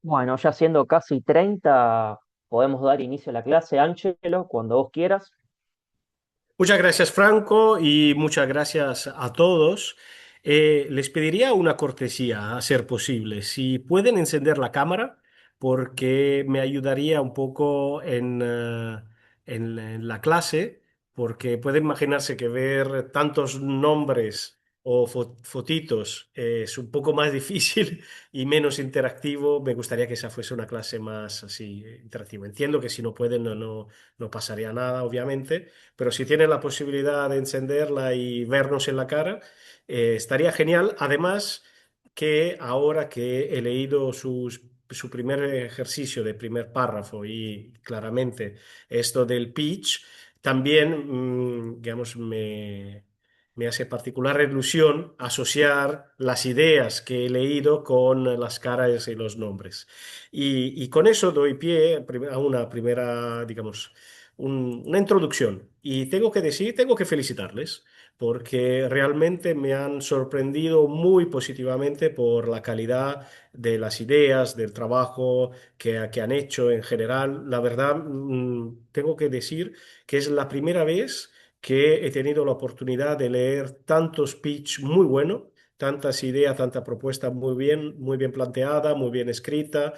Bueno, ya siendo casi 30, podemos dar inicio a la clase, Ángelo, cuando vos quieras. Muchas gracias, Franco, y muchas gracias a todos. Les pediría una cortesía, a ser posible. Si pueden encender la cámara, porque me ayudaría un poco en la clase, porque pueden imaginarse que ver tantos nombres o fotitos es un poco más difícil y menos interactivo. Me gustaría que esa fuese una clase más así interactiva. Entiendo que si no pueden, no pasaría nada, obviamente, pero si tienen la posibilidad de encenderla y vernos en la cara, estaría genial. Además, que ahora que he leído su primer ejercicio de primer párrafo y claramente esto del pitch, también, digamos, me hace particular ilusión asociar las ideas que he leído con las caras y los nombres. Y con eso doy pie a una primera, digamos, una introducción. Y tengo que decir, tengo que felicitarles, porque realmente me han sorprendido muy positivamente por la calidad de las ideas, del trabajo que han hecho en general. La verdad, tengo que decir que es la primera vez que he tenido la oportunidad de leer tantos pitch muy buenos. Tantas ideas, tanta propuesta muy bien planteada, muy bien escrita,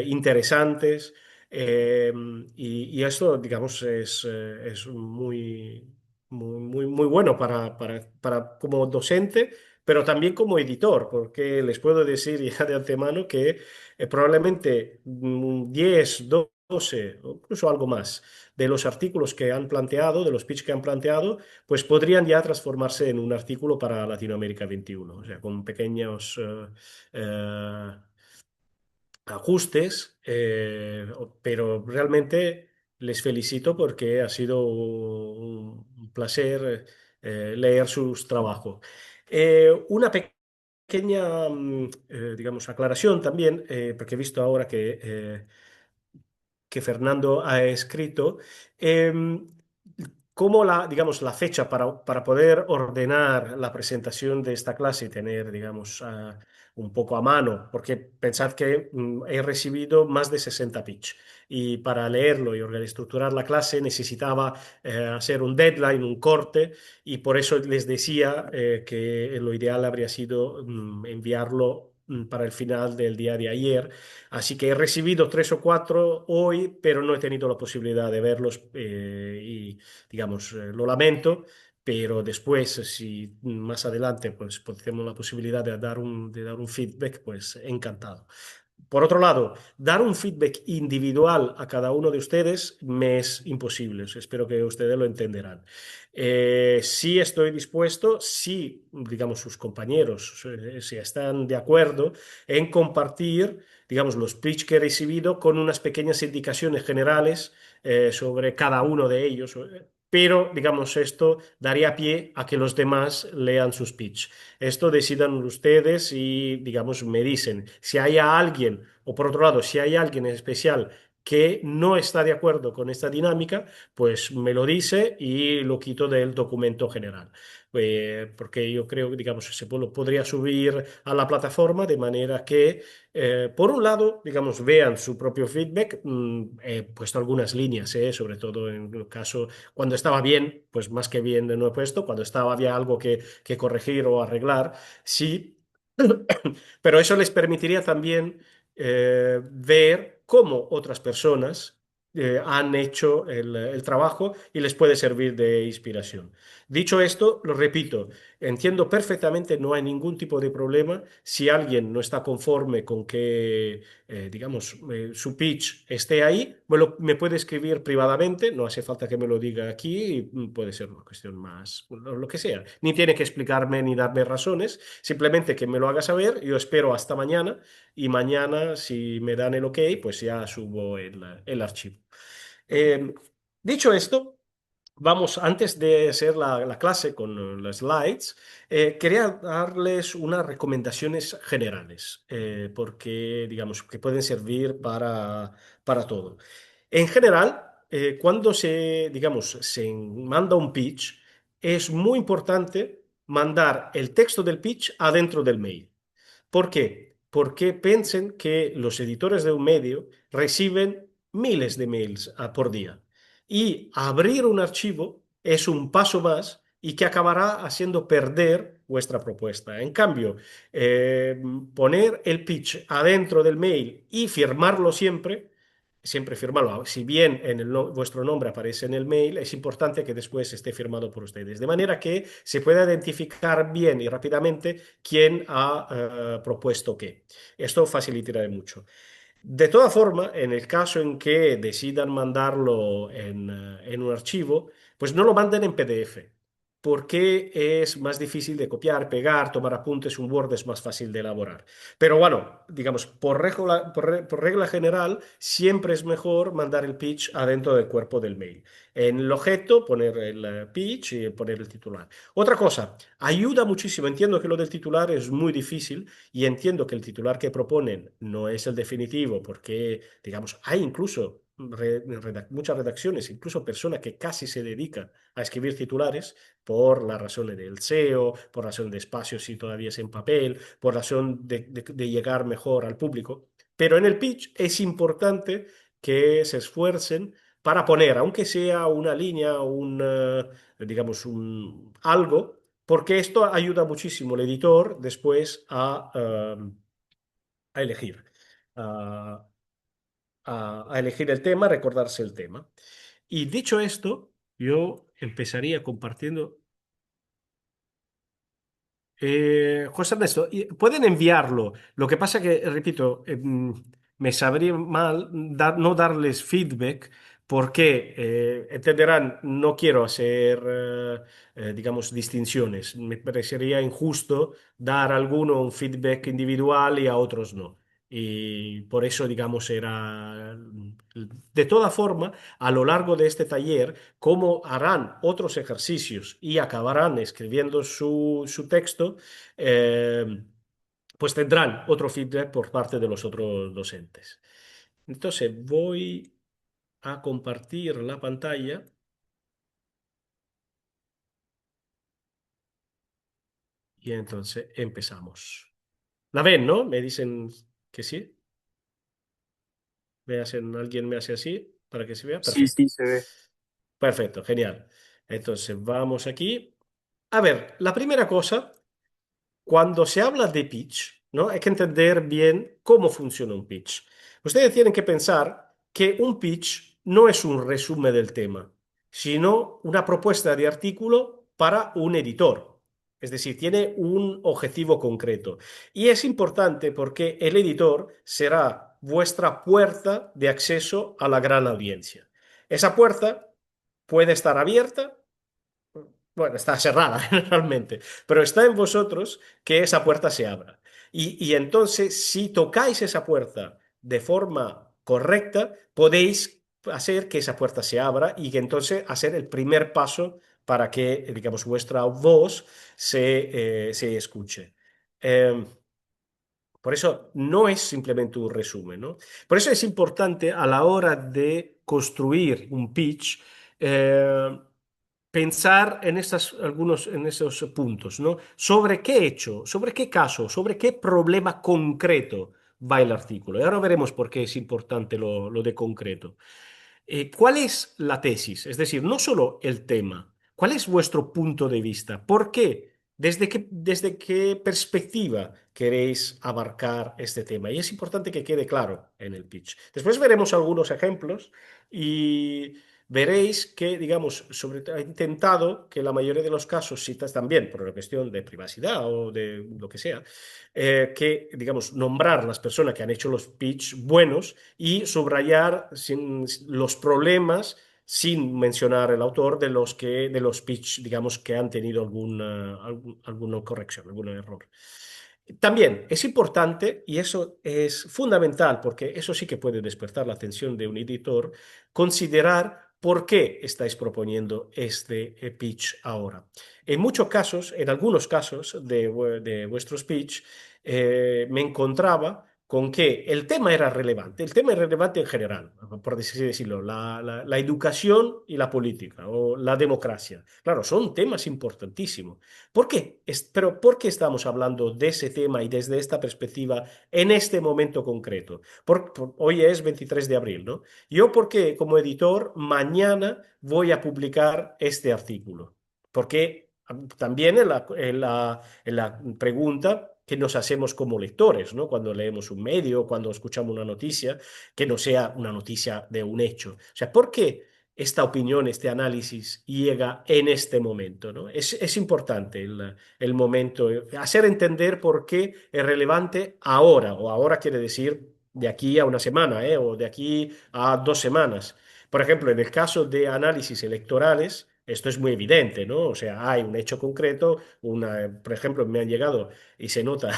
interesantes. Y esto, digamos, es muy bueno como docente, pero también como editor, porque les puedo decir ya de antemano que probablemente 10, 12 o incluso algo más de los artículos que han planteado, de los pitch que han planteado, pues podrían ya transformarse en un artículo para Latinoamérica 21, o sea, con pequeños ajustes, pero realmente les felicito porque ha sido un placer leer sus trabajos. Una pequeña, digamos, aclaración también, porque he visto ahora que Fernando ha escrito. Cómo digamos, la fecha para poder ordenar la presentación de esta clase y tener, digamos, un poco a mano, porque pensad que he recibido más de 60 pitch y para leerlo y estructurar la clase necesitaba hacer un deadline, un corte, y por eso les decía que lo ideal habría sido enviarlo para el final del día de ayer. Así que he recibido tres o cuatro hoy, pero no he tenido la posibilidad de verlos y, digamos, lo lamento. Pero después, si más adelante, pues tenemos la posibilidad de dar un feedback, pues encantado. Por otro lado, dar un feedback individual a cada uno de ustedes me es imposible. Espero que ustedes lo entenderán. Sí estoy dispuesto, si, digamos, sus compañeros si están de acuerdo en compartir, digamos, los pitch que he recibido con unas pequeñas indicaciones generales sobre cada uno de ellos. Pero, digamos, esto daría pie a que los demás lean sus pitch. Esto decidan ustedes y, digamos, me dicen si hay alguien, o por otro lado, si hay alguien en especial que no está de acuerdo con esta dinámica, pues me lo dice y lo quito del documento general. Porque yo creo que, digamos, lo podría subir a la plataforma de manera que, por un lado, digamos, vean su propio feedback. He puesto algunas líneas, sobre todo en el caso cuando estaba bien, pues más que bien no he puesto, cuando estaba había algo que corregir o arreglar, sí, pero eso les permitiría también ver cómo otras personas han hecho el trabajo y les puede servir de inspiración. Dicho esto, lo repito, entiendo perfectamente, no hay ningún tipo de problema si alguien no está conforme con que, digamos, su pitch esté ahí, me puede escribir privadamente, no hace falta que me lo diga aquí, y puede ser una cuestión más, lo que sea. Ni tiene que explicarme ni darme razones, simplemente que me lo haga saber, yo espero hasta mañana y mañana, si me dan el ok, pues ya subo el archivo. Eh, Dicho esto, vamos, antes de hacer la clase con las slides, quería darles unas recomendaciones generales, porque digamos que pueden servir para todo. En general, cuando digamos, se manda un pitch, es muy importante mandar el texto del pitch adentro del mail. ¿Por qué? porque piensen que los editores de un medio reciben miles de mails por día. Y abrir un archivo es un paso más y que acabará haciendo perder vuestra propuesta. En cambio, eh, poner el pitch adentro del mail y firmarlo siempre, siempre firmarlo. Si bien en vuestro nombre aparece en el mail, es importante que después esté firmado por ustedes, de manera que se pueda identificar bien y rápidamente quién ha propuesto qué. Esto facilitará mucho. De toda forma, en el caso en que decidan mandarlo en un archivo, pues no lo manden en PDF, porque es más difícil de copiar, pegar, tomar apuntes, un Word es más fácil de elaborar. Pero bueno, digamos, por regla general, siempre es mejor mandar el pitch adentro del cuerpo del mail. En el objeto, poner el pitch y poner el titular. Otra cosa, ayuda muchísimo. Entiendo que lo del titular es muy difícil y entiendo que el titular que proponen no es el definitivo, porque, digamos, hay incluso muchas redacciones, incluso personas que casi se dedican a escribir titulares por la razón del SEO, por razón de espacio si todavía es en papel, por razón de llegar mejor al público. Pero en el pitch es importante que se esfuercen para poner, aunque sea una línea, digamos, algo, porque esto ayuda muchísimo al editor después a elegir, a, a elegir el tema, recordarse el tema. Y dicho esto, yo empezaría compartiendo. José Ernesto, pueden enviarlo. Lo que pasa que, repito, me sabría mal no darles feedback porque, entenderán, no quiero hacer, digamos, distinciones. Me parecería injusto dar a alguno un feedback individual y a otros no. Y por eso, digamos, era. De toda forma, a lo largo de este taller, como harán otros ejercicios y acabarán escribiendo su texto, eh, pues tendrán otro feedback por parte de los otros docentes. Entonces voy a compartir la pantalla y entonces empezamos. ¿La ven, no? Me dicen que sí. Alguien me hace así para que se vea. Sí, Perfecto. sí, se ve. Perfecto, genial. Entonces vamos aquí. A ver, la primera cosa. Cuando se habla de pitch, ¿no? Hay que entender bien cómo funciona un pitch. Ustedes tienen que pensar que un pitch no es un resumen del tema, sino una propuesta de artículo para un editor. Es decir, tiene un objetivo concreto. Y es importante porque el editor será vuestra puerta de acceso a la gran audiencia. Esa puerta puede estar abierta, bueno, está cerrada realmente, pero está en vosotros que esa puerta se abra. Y entonces, si tocáis esa puerta de forma correcta, podéis hacer que esa puerta se abra y que entonces hacer el primer paso para que, digamos, vuestra voz se escuche. Eh, por eso no es simplemente un resumen, ¿no? Por eso es importante a la hora de construir un pitch, pensar en algunos en esos puntos, ¿no? ¿Sobre qué hecho, sobre qué caso, sobre qué problema concreto va el artículo? Y ahora veremos por qué es importante lo de concreto. ¿Cuál es la tesis? Es decir, no solo el tema, ¿cuál es vuestro punto de vista? ¿Por qué? ¿Desde qué perspectiva queréis abarcar este tema? Y es importante que quede claro en el pitch. Después veremos algunos ejemplos y veréis que, digamos, ha intentado que la mayoría de los casos, citas también por una cuestión de privacidad o de lo que sea, que, digamos, nombrar las personas que han hecho los pitch buenos y subrayar los problemas sin mencionar el autor de los pitch, digamos, que han tenido alguna corrección, algún error. También es importante, y eso es fundamental, porque eso sí que puede despertar la atención de un editor, considerar por qué estáis proponiendo este pitch ahora. En muchos casos, en algunos casos de vuestros pitch, me encontraba con que el tema era relevante. El tema era relevante en general, por así decirlo, la educación y la política o la democracia. Claro, son temas importantísimos. ¿Por qué? Pero ¿por qué estamos hablando de ese tema y desde esta perspectiva en este momento concreto? Hoy es 23 de abril, ¿no? Yo porque como editor mañana voy a publicar este artículo, porque también en la pregunta que nos hacemos como lectores, ¿no? Cuando leemos un medio, cuando escuchamos una noticia, que no sea una noticia de un hecho. O sea, ¿por qué esta opinión, este análisis llega en este momento, ¿no? Es importante el momento, hacer entender por qué es relevante ahora, o ahora quiere decir de aquí a una semana, o de aquí a 2 semanas. Por ejemplo, en el caso de análisis electorales, esto es muy evidente, ¿no? O sea, hay un hecho concreto, por ejemplo, me han llegado, y se nota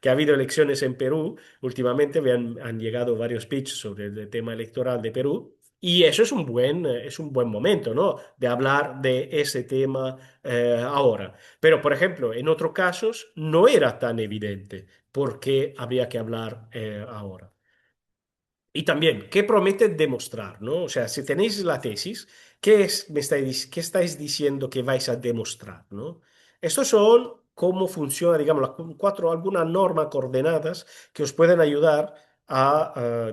que ha habido elecciones en Perú, últimamente han llegado varios pitches sobre el tema electoral de Perú, y eso es un buen momento, ¿no? De hablar de ese tema ahora. Pero, por ejemplo, en otros casos no era tan evidente por qué había que hablar ahora. Y también, ¿qué promete demostrar, ¿no? O sea, si tenéis la tesis, ¿qué estáis diciendo que vais a demostrar, ¿no? Estos son cómo funciona, digamos, algunas normas coordenadas que os pueden ayudar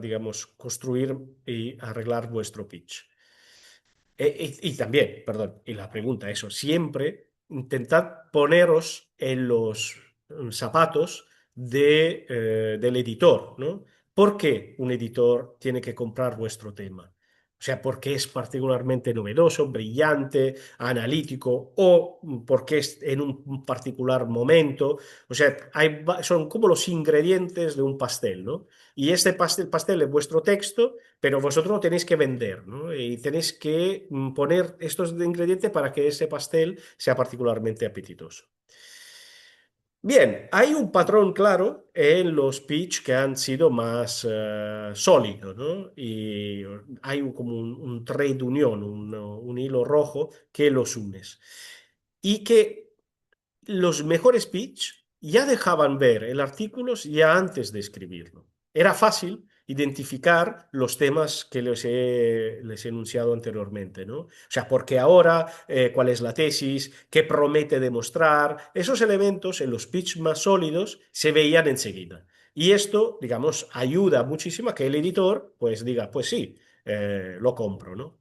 digamos, construir y arreglar vuestro pitch. Y también, perdón, y la pregunta, eso, siempre intentad poneros en los zapatos del editor, ¿no? ¿Por qué un editor tiene que comprar vuestro tema? O sea, porque es particularmente novedoso, brillante, analítico o porque es en un particular momento. O sea, son como los ingredientes de un pastel, ¿no? Y este pastel es vuestro texto, pero vosotros lo tenéis que vender, ¿no? Y tenéis que poner estos ingredientes para que ese pastel sea particularmente apetitoso. Bien, hay un patrón claro en los pitch que han sido más sólidos, ¿no? Y hay como un trade union, un hilo rojo que los unes. Y que los mejores pitch ya dejaban ver el artículo ya antes de escribirlo. Era fácil identificar los temas que les he enunciado anteriormente, ¿no? O sea, porque ahora, cuál es la tesis, qué promete demostrar, esos elementos en los pitch más sólidos se veían enseguida. Y esto, digamos, ayuda muchísimo a que el editor, pues diga, pues sí, lo compro, ¿no?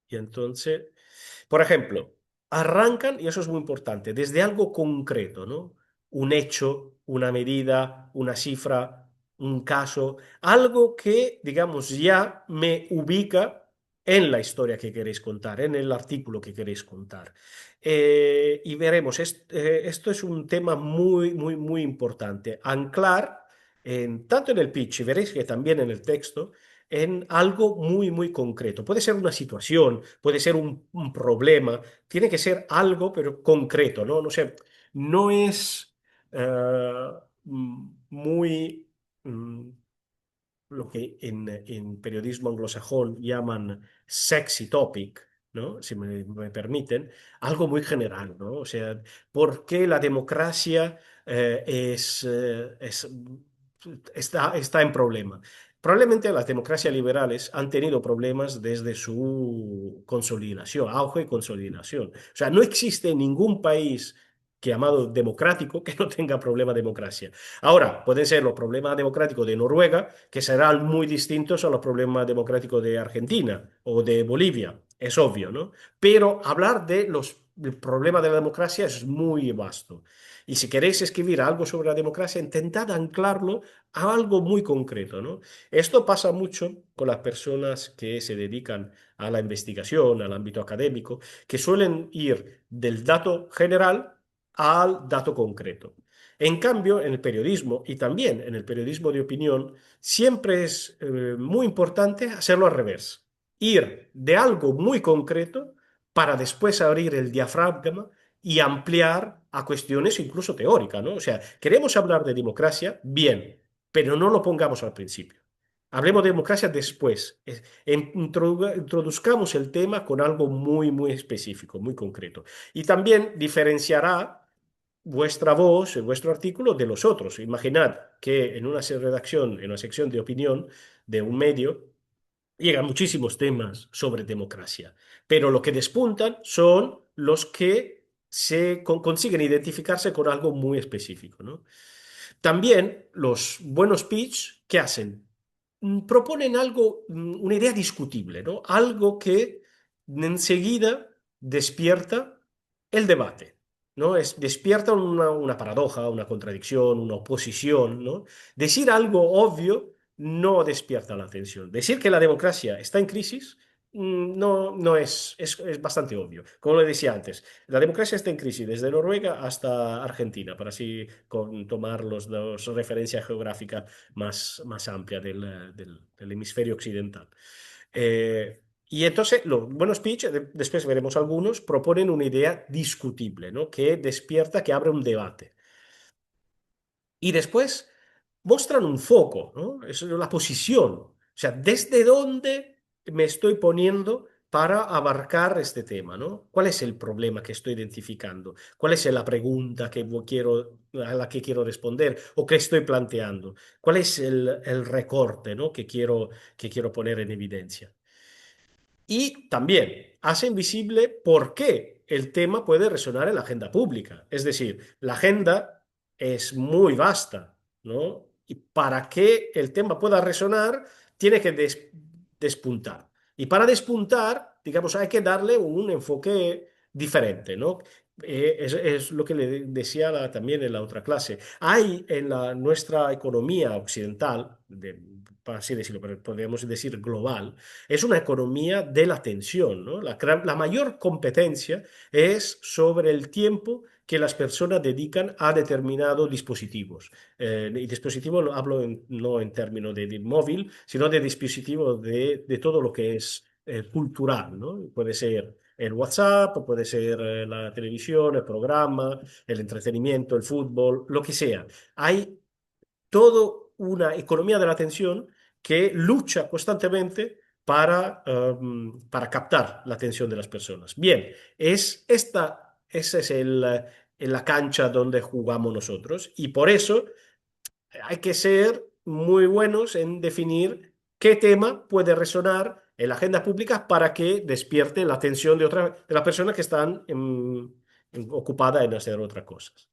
Y entonces, por ejemplo, arrancan, y eso es muy importante, desde algo concreto, ¿no? Un hecho, una medida, una cifra, un caso, algo que, digamos, ya me ubica en la historia que queréis contar, en el artículo que queréis contar. Y veremos, esto es un tema muy, muy, muy importante. Anclar, tanto en el pitch, y veréis que también en el texto, en algo muy, muy concreto. Puede ser una situación, puede ser un problema, tiene que ser algo, pero concreto, ¿no? No sé, no es muy lo que en periodismo anglosajón llaman sexy topic, ¿no? Si me permiten, algo muy general, ¿no? O sea, ¿por qué la democracia está en problema? Probablemente las democracias liberales han tenido problemas desde su consolidación, auge y consolidación. O sea, no existe ningún país llamado democrático que no tenga problema de democracia. Ahora, pueden ser los problemas democráticos de Noruega, que serán muy distintos a los problemas democráticos de Argentina o de Bolivia, es obvio, ¿no? Pero hablar del problema de la democracia es muy vasto. Y si queréis escribir algo sobre la democracia, intentad anclarlo a algo muy concreto, ¿no? Esto pasa mucho con las personas que se dedican a la investigación, al ámbito académico, que suelen ir del dato general al dato concreto. En cambio, en el periodismo y también en el periodismo de opinión, siempre es muy importante hacerlo al revés. Ir de algo muy concreto para después abrir el diafragma y ampliar a cuestiones incluso teóricas, ¿no? O sea, queremos hablar de democracia, bien, pero no lo pongamos al principio. Hablemos de democracia después. Introduzcamos el tema con algo muy, muy específico, muy concreto. Y también diferenciará vuestra voz, vuestro artículo de los otros. Imaginad que en una redacción, en una sección de opinión de un medio, llegan muchísimos temas sobre democracia, pero lo que despuntan son los que consiguen identificarse con algo muy específico, ¿no? También los buenos pitch, ¿qué hacen? Proponen algo, una idea discutible, ¿no? Algo que enseguida despierta el debate, ¿no? Despierta una paradoja, una contradicción, una oposición, ¿no? Decir algo obvio no despierta la atención. Decir que la democracia está en crisis no es bastante obvio. Como le decía antes, la democracia está en crisis desde Noruega hasta Argentina, para así tomar los referencia geográfica más amplia del hemisferio occidental. Y entonces, los buenos pitch, después veremos algunos, proponen una idea discutible, ¿no? Que despierta, que abre un debate. Y después muestran un foco, ¿no? Es la posición. O sea, ¿desde dónde me estoy poniendo para abarcar este tema, ¿no? ¿Cuál es el problema que estoy identificando? ¿Cuál es la pregunta a la que quiero responder o que estoy planteando? ¿Cuál es el recorte, ¿no? que quiero poner en evidencia? Y también hacen visible por qué el tema puede resonar en la agenda pública. Es decir, la agenda es muy vasta, ¿no? Y para que el tema pueda resonar, tiene que despuntar. Y para despuntar, digamos, hay que darle un enfoque diferente, ¿no? Es lo que le decía también en la otra clase. Hay en nuestra economía occidental, para así decirlo, pero podríamos decir global, es una economía de la atención, ¿no? La mayor competencia es sobre el tiempo que las personas dedican a determinados dispositivos. Y dispositivo no hablo no en términos de móvil, sino de dispositivo de todo lo que es cultural, ¿no? Puede ser el WhatsApp, puede ser la televisión, el programa, el entretenimiento, el fútbol, lo que sea. Hay toda una economía de la atención que lucha constantemente para captar la atención de las personas. Bien, esa es la cancha donde jugamos nosotros y por eso hay que ser muy buenos en definir qué tema puede resonar en la agenda pública para que despierte la atención de las personas que están ocupadas en hacer otras cosas.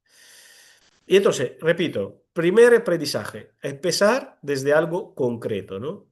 Y entonces, repito, primer aprendizaje, empezar desde algo concreto, ¿no?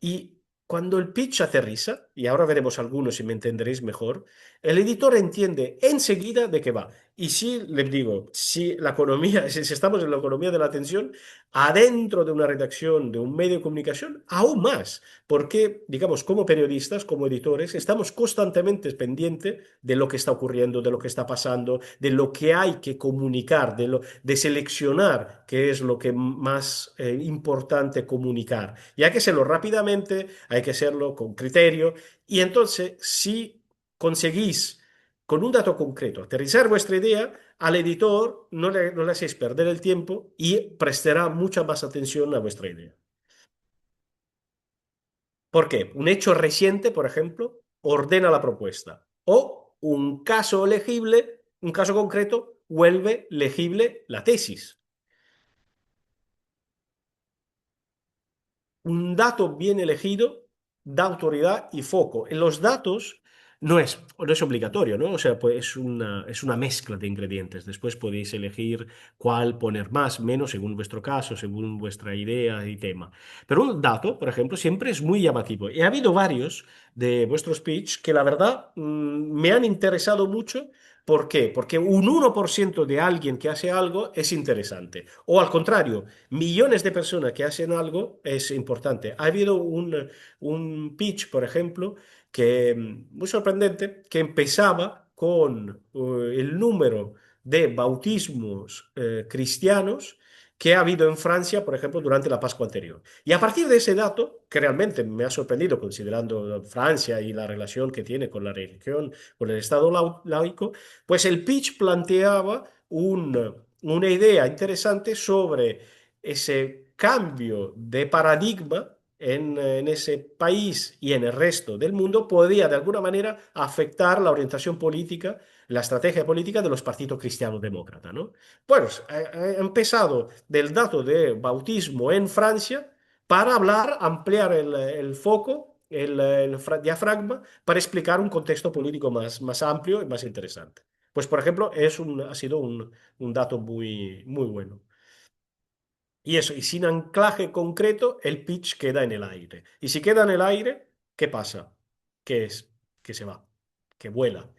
Y cuando el pitch aterriza, y ahora veremos algunos y me entenderéis mejor, el editor entiende enseguida de qué va. Y si les digo, si la economía, si estamos en la economía de la atención, adentro de una redacción, de un medio de comunicación, aún más, porque, digamos, como periodistas, como editores, estamos constantemente pendientes de lo que está ocurriendo, de lo que está pasando, de lo que hay que comunicar, de seleccionar qué es lo que más importante comunicar. Y hay que hacerlo rápidamente, hay que hacerlo con criterio. Y entonces, si conseguís con un dato concreto aterrizar vuestra idea, al editor no le hacéis perder el tiempo y prestará mucha más atención a vuestra idea. ¿Por qué? Un hecho reciente, por ejemplo, ordena la propuesta. O un caso legible, un caso concreto, vuelve legible la tesis. Un dato bien elegido da autoridad y foco. En los datos no es obligatorio, ¿no? O sea, pues es una mezcla de ingredientes. Después podéis elegir cuál poner más, menos, según vuestro caso, según vuestra idea y tema. Pero un dato, por ejemplo, siempre es muy llamativo. Y ha habido varios de vuestros speech que la verdad me han interesado mucho. ¿Por qué? Porque un 1% de alguien que hace algo es interesante. O al contrario, millones de personas que hacen algo es importante. Ha habido un pitch, por ejemplo, que muy sorprendente, que empezaba con el número de bautismos cristianos que ha habido en Francia, por ejemplo, durante la Pascua anterior. Y a partir de ese dato, que realmente me ha sorprendido considerando Francia y la relación que tiene con la religión, con el Estado laico, pues el pitch planteaba una idea interesante sobre ese cambio de paradigma en ese país y en el resto del mundo podía de alguna manera afectar la orientación política, la estrategia política de los partidos cristiano-demócratas, ¿no? Pues ha empezado del dato de bautismo en Francia para hablar, ampliar el foco, diafragma, para explicar un contexto político más amplio y más interesante. Pues, por ejemplo, ha sido un dato muy bueno. Y eso, y sin anclaje concreto, el pitch queda en el aire. Y si queda en el aire, ¿qué pasa? ¿Qué es? Que se va, que vuela.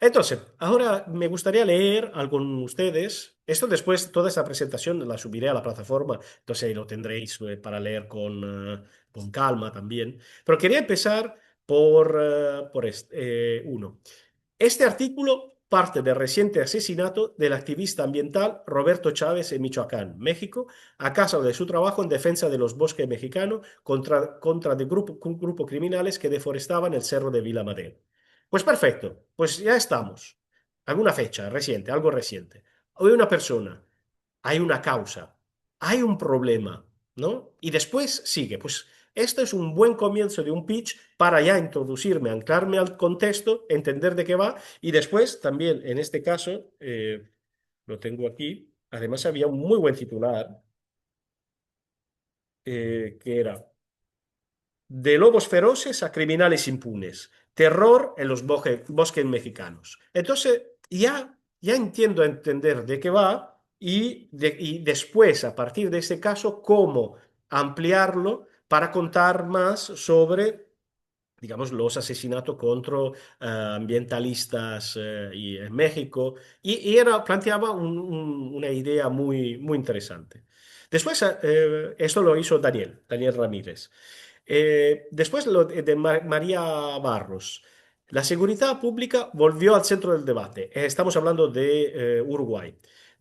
Entonces, ahora me gustaría leer algo con ustedes. Esto después, toda esta presentación la subiré a la plataforma, entonces ahí lo tendréis para leer con calma también. Pero quería empezar por este, uno. Este artículo parte del reciente asesinato del activista ambiental Roberto Chávez en Michoacán, México, a causa de su trabajo en defensa de los bosques mexicanos contra un grupo criminales que deforestaban el cerro de Vila Madero. Pues perfecto, pues ya estamos. Alguna fecha reciente, algo reciente. Hoy una persona, hay una causa, hay un problema, ¿no? Y después sigue. Pues esto es un buen comienzo de un pitch para ya introducirme, anclarme al contexto, entender de qué va y después también, en este caso, lo tengo aquí, además había un muy buen titular que era de lobos feroces a criminales impunes. Terror en los bosques mexicanos. Entonces, ya entiendo a entender de qué va y después, a partir de ese caso, cómo ampliarlo para contar más sobre, digamos, los asesinatos contra ambientalistas en México. Planteaba una idea muy interesante. Después, esto lo hizo Daniel Ramírez. Después lo de María Barros. La seguridad pública volvió al centro del debate. Estamos hablando de Uruguay,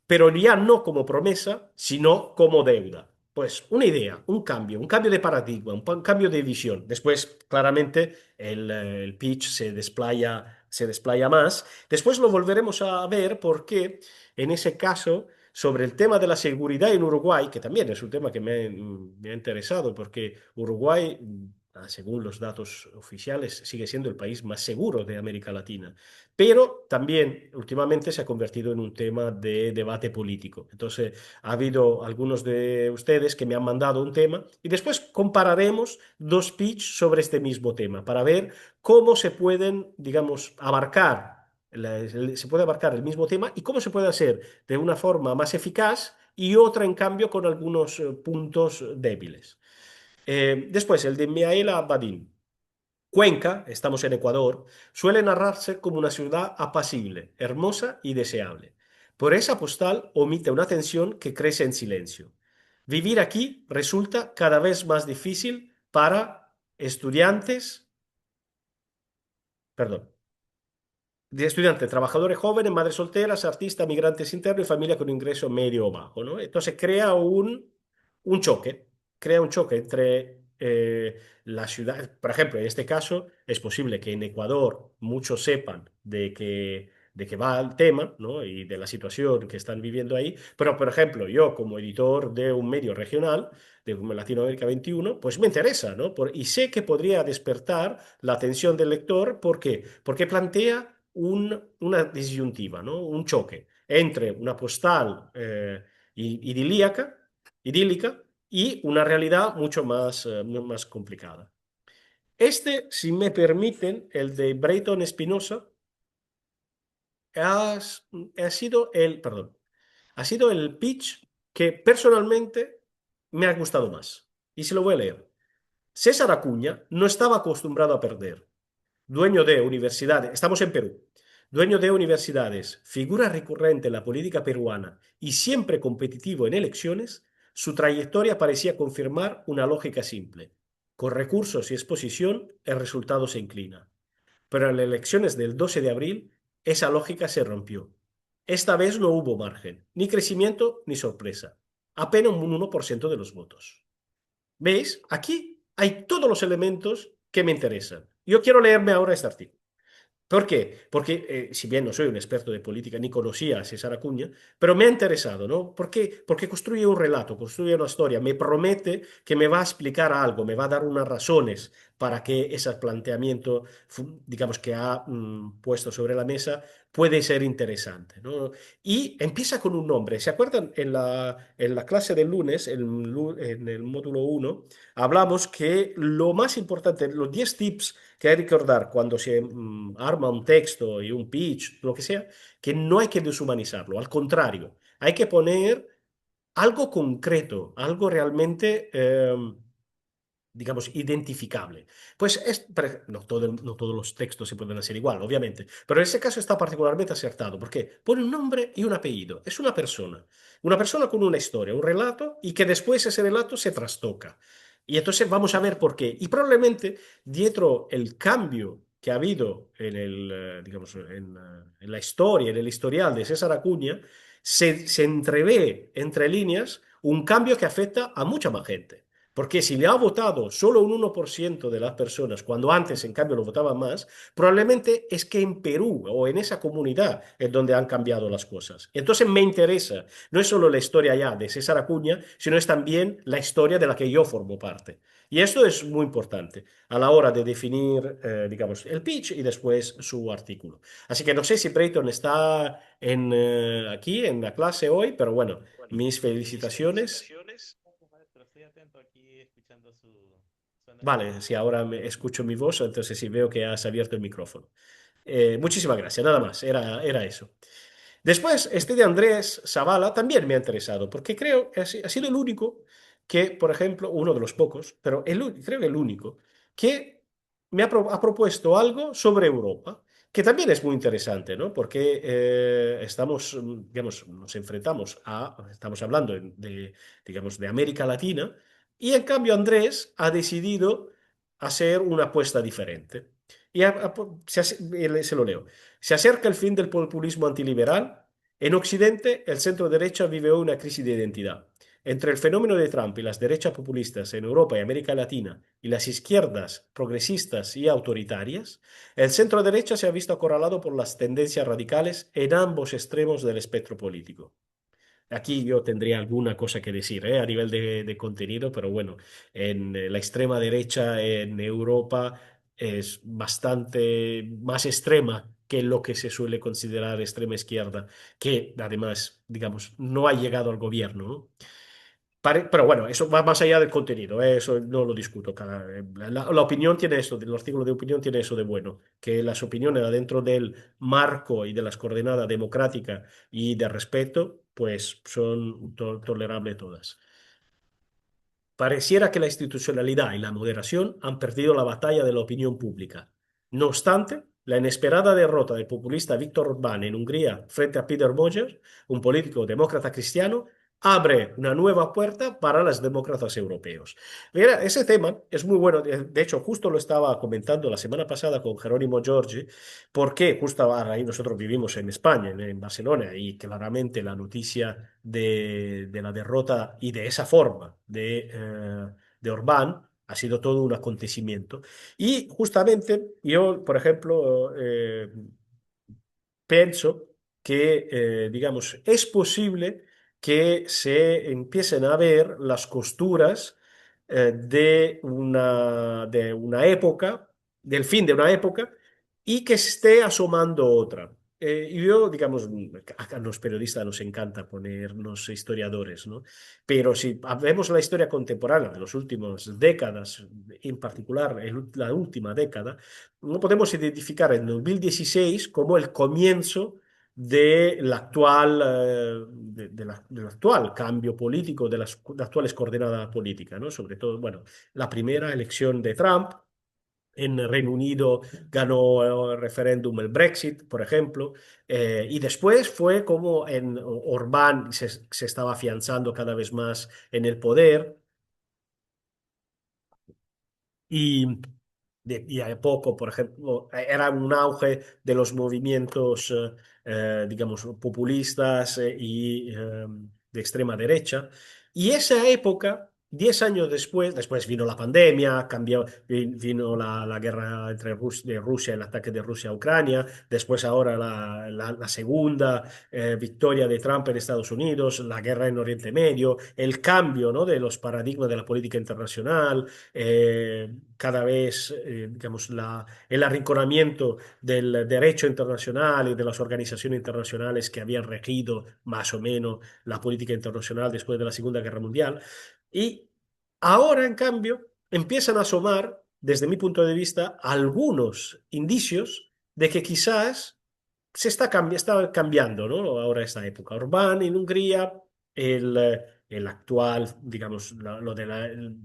pero ya no como promesa, sino como deuda. Pues una idea, un cambio de paradigma, un cambio de visión. Después, claramente, el pitch se desplaya más. Después lo volveremos a ver porque en ese caso sobre el tema de la seguridad en Uruguay, que también es un tema que me ha interesado, porque Uruguay, según los datos oficiales, sigue siendo el país más seguro de América Latina, pero también últimamente se ha convertido en un tema de debate político. Entonces, ha habido algunos de ustedes que me han mandado un tema y después compararemos dos pitch sobre este mismo tema para ver cómo se pueden, digamos, se puede abarcar el mismo tema y cómo se puede hacer de una forma más eficaz y otra, en cambio, con algunos puntos débiles. Después, el de Miaela Badin. Cuenca, estamos en Ecuador, suele narrarse como una ciudad apacible, hermosa y deseable. Por esa postal omite una tensión que crece en silencio. Vivir aquí resulta cada vez más difícil para estudiantes, perdón, de estudiantes, trabajadores jóvenes, madres solteras, artistas, migrantes internos y familia con ingreso medio o bajo, ¿no? Entonces un choque, crea un choque entre la ciudad, por ejemplo, en este caso es posible que en Ecuador muchos sepan de qué va el tema, ¿no? Y de la situación que están viviendo ahí, pero por ejemplo, yo como editor de un medio regional, de Latinoamérica 21, pues me interesa, ¿no? Y sé que podría despertar la atención del lector, ¿por qué? Porque plantea una disyuntiva, ¿no? Un choque entre una postal idílica y una realidad mucho más complicada. Este, si me permiten, el de Brayton Espinosa, ha, perdón, ha sido el pitch que personalmente me ha gustado más. Y se lo voy a leer. César Acuña no estaba acostumbrado a perder. Dueño de universidades, estamos en Perú, dueño de universidades, figura recurrente en la política peruana y siempre competitivo en elecciones, su trayectoria parecía confirmar una lógica simple. Con recursos y exposición, el resultado se inclina. Pero en las elecciones del 12 de abril, esa lógica se rompió. Esta vez no hubo margen, ni crecimiento ni sorpresa. Apenas un 1% de los votos. ¿Veis? Aquí hay todos los elementos que me interesan. Yo quiero leerme ahora este artículo. ¿Por qué? Porque si bien no soy un experto de política ni conocía a César Acuña, pero me ha interesado, ¿no? ¿Por qué? Porque construye un relato, construye una historia, me promete que me va a explicar algo, me va a dar unas razones para que ese planteamiento, digamos, que ha puesto sobre la mesa puede ser interesante, ¿no? Y empieza con un nombre. ¿Se acuerdan? En la clase del lunes, en el módulo uno, hablamos que lo más importante, los 10 tips que hay que recordar cuando se arma un texto y un pitch, lo que sea, que no hay que deshumanizarlo, al contrario, hay que poner algo concreto, algo realmente, digamos, identificable. Pues no todos los textos se pueden hacer igual, obviamente, pero en ese caso está particularmente acertado, porque pone un nombre y un apellido, es una persona con una historia, un relato, y que después ese relato se trastoca. Y entonces vamos a ver por qué. Y probablemente, dietro el cambio que ha habido digamos, en la historia, en el historial de César Acuña, se entrevé entre líneas un cambio que afecta a mucha más gente. Porque si le ha votado solo un 1% de las personas, cuando antes en cambio lo votaban más, probablemente es que en Perú o en esa comunidad es donde han cambiado las cosas. Entonces me interesa, no es solo la historia ya de César Acuña, sino es también la historia de la que yo formo parte. Y esto es muy importante a la hora de definir, digamos, el pitch y después su artículo. Así que no sé si Brayton está aquí en la clase hoy, pero bueno, mis felicitaciones. Gracias, maestro. Estoy atento aquí escuchando su Vale, análisis. si ahora escucho mi voz, entonces sí veo que has abierto el micrófono. Muchísimas gracias, nada más, era eso. Después, este de Andrés Zavala también me ha interesado, porque creo que ha sido el único que, por ejemplo, uno de los pocos, pero creo que el único, que ha propuesto algo sobre Europa, que también es muy interesante, ¿no? Porque digamos, nos enfrentamos estamos hablando digamos, de América Latina, y en cambio Andrés ha decidido hacer una apuesta diferente. Y se lo leo. Se acerca el fin del populismo antiliberal. En Occidente, el centro derecha vive hoy una crisis de identidad. Entre el fenómeno de Trump y las derechas populistas en Europa y América Latina y las izquierdas progresistas y autoritarias, el centro derecha se ha visto acorralado por las tendencias radicales en ambos extremos del espectro político. Aquí yo tendría alguna cosa que decir, a nivel de contenido, pero bueno, en la extrema derecha en Europa es bastante más extrema que lo que se suele considerar extrema izquierda, que además, digamos, no ha llegado al gobierno, ¿no? Pero bueno, eso va más allá del contenido, eso no lo discuto. La opinión tiene eso, el artículo de opinión tiene eso de bueno, que las opiniones dentro del marco y de las coordenadas democráticas y de respeto, pues son tolerables todas. Pareciera que la institucionalidad y la moderación han perdido la batalla de la opinión pública. No obstante, la inesperada derrota del populista Viktor Orbán en Hungría frente a Peter Böttcher, un político demócrata cristiano, abre una nueva puerta para los demócratas europeos. Mira, ese tema es muy bueno. De hecho, justo lo estaba comentando la semana pasada con Jerónimo Giorgi, porque justo ahora ahí nosotros vivimos en España, en Barcelona, y claramente la noticia de la derrota y de esa forma de Orbán ha sido todo un acontecimiento. Y justamente yo, por ejemplo, pienso que, digamos, es posible que se empiecen a ver las costuras de una época, del fin de una época, y que se esté asomando otra. Y yo, digamos, a los periodistas nos encanta ponernos historiadores, ¿no? Pero si vemos la historia contemporánea de las últimas décadas, en particular la última década, no podemos identificar el 2016 como el comienzo del actual cambio político, de actuales coordenadas políticas, ¿no? Sobre todo, bueno, la primera elección de Trump. En Reino Unido ganó el referéndum el Brexit, por ejemplo, y después fue como en Orbán se estaba afianzando cada vez más en el poder. Y y a poco, por ejemplo, era un auge de los movimientos, digamos, populistas y de extrema derecha. Y esa época 10 años después vino la pandemia, vino la guerra entre de Rusia, el ataque de Rusia a Ucrania, después ahora la segunda victoria de Trump en Estados Unidos, la guerra en Oriente Medio, el cambio, ¿no?, de los paradigmas de la política internacional, cada vez, digamos, el arrinconamiento del derecho internacional y de las organizaciones internacionales que habían regido más o menos la política internacional después de la Segunda Guerra Mundial. Y ahora, en cambio, empiezan a asomar, desde mi punto de vista, algunos indicios de que quizás está cambiando, ¿no? Ahora esta época. Orbán en Hungría, el actual, digamos, lo de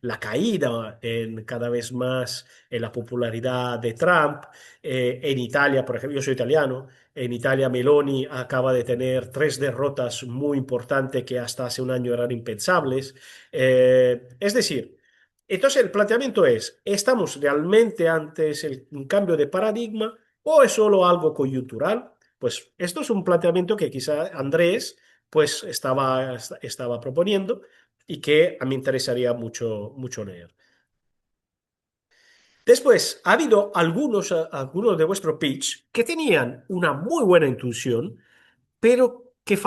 la caída en cada vez más en la popularidad de Trump. En Italia, por ejemplo, yo soy italiano, en Italia Meloni acaba de tener tres derrotas muy importantes que hasta hace un año eran impensables. Es decir, entonces el planteamiento es, ¿estamos realmente ante un cambio de paradigma o es solo algo coyuntural? Pues esto es un planteamiento que quizá Andrés pues estaba proponiendo y que a mí me interesaría mucho leer. Después, ha habido algunos de vuestro pitch que tenían una muy buena intuición, pero que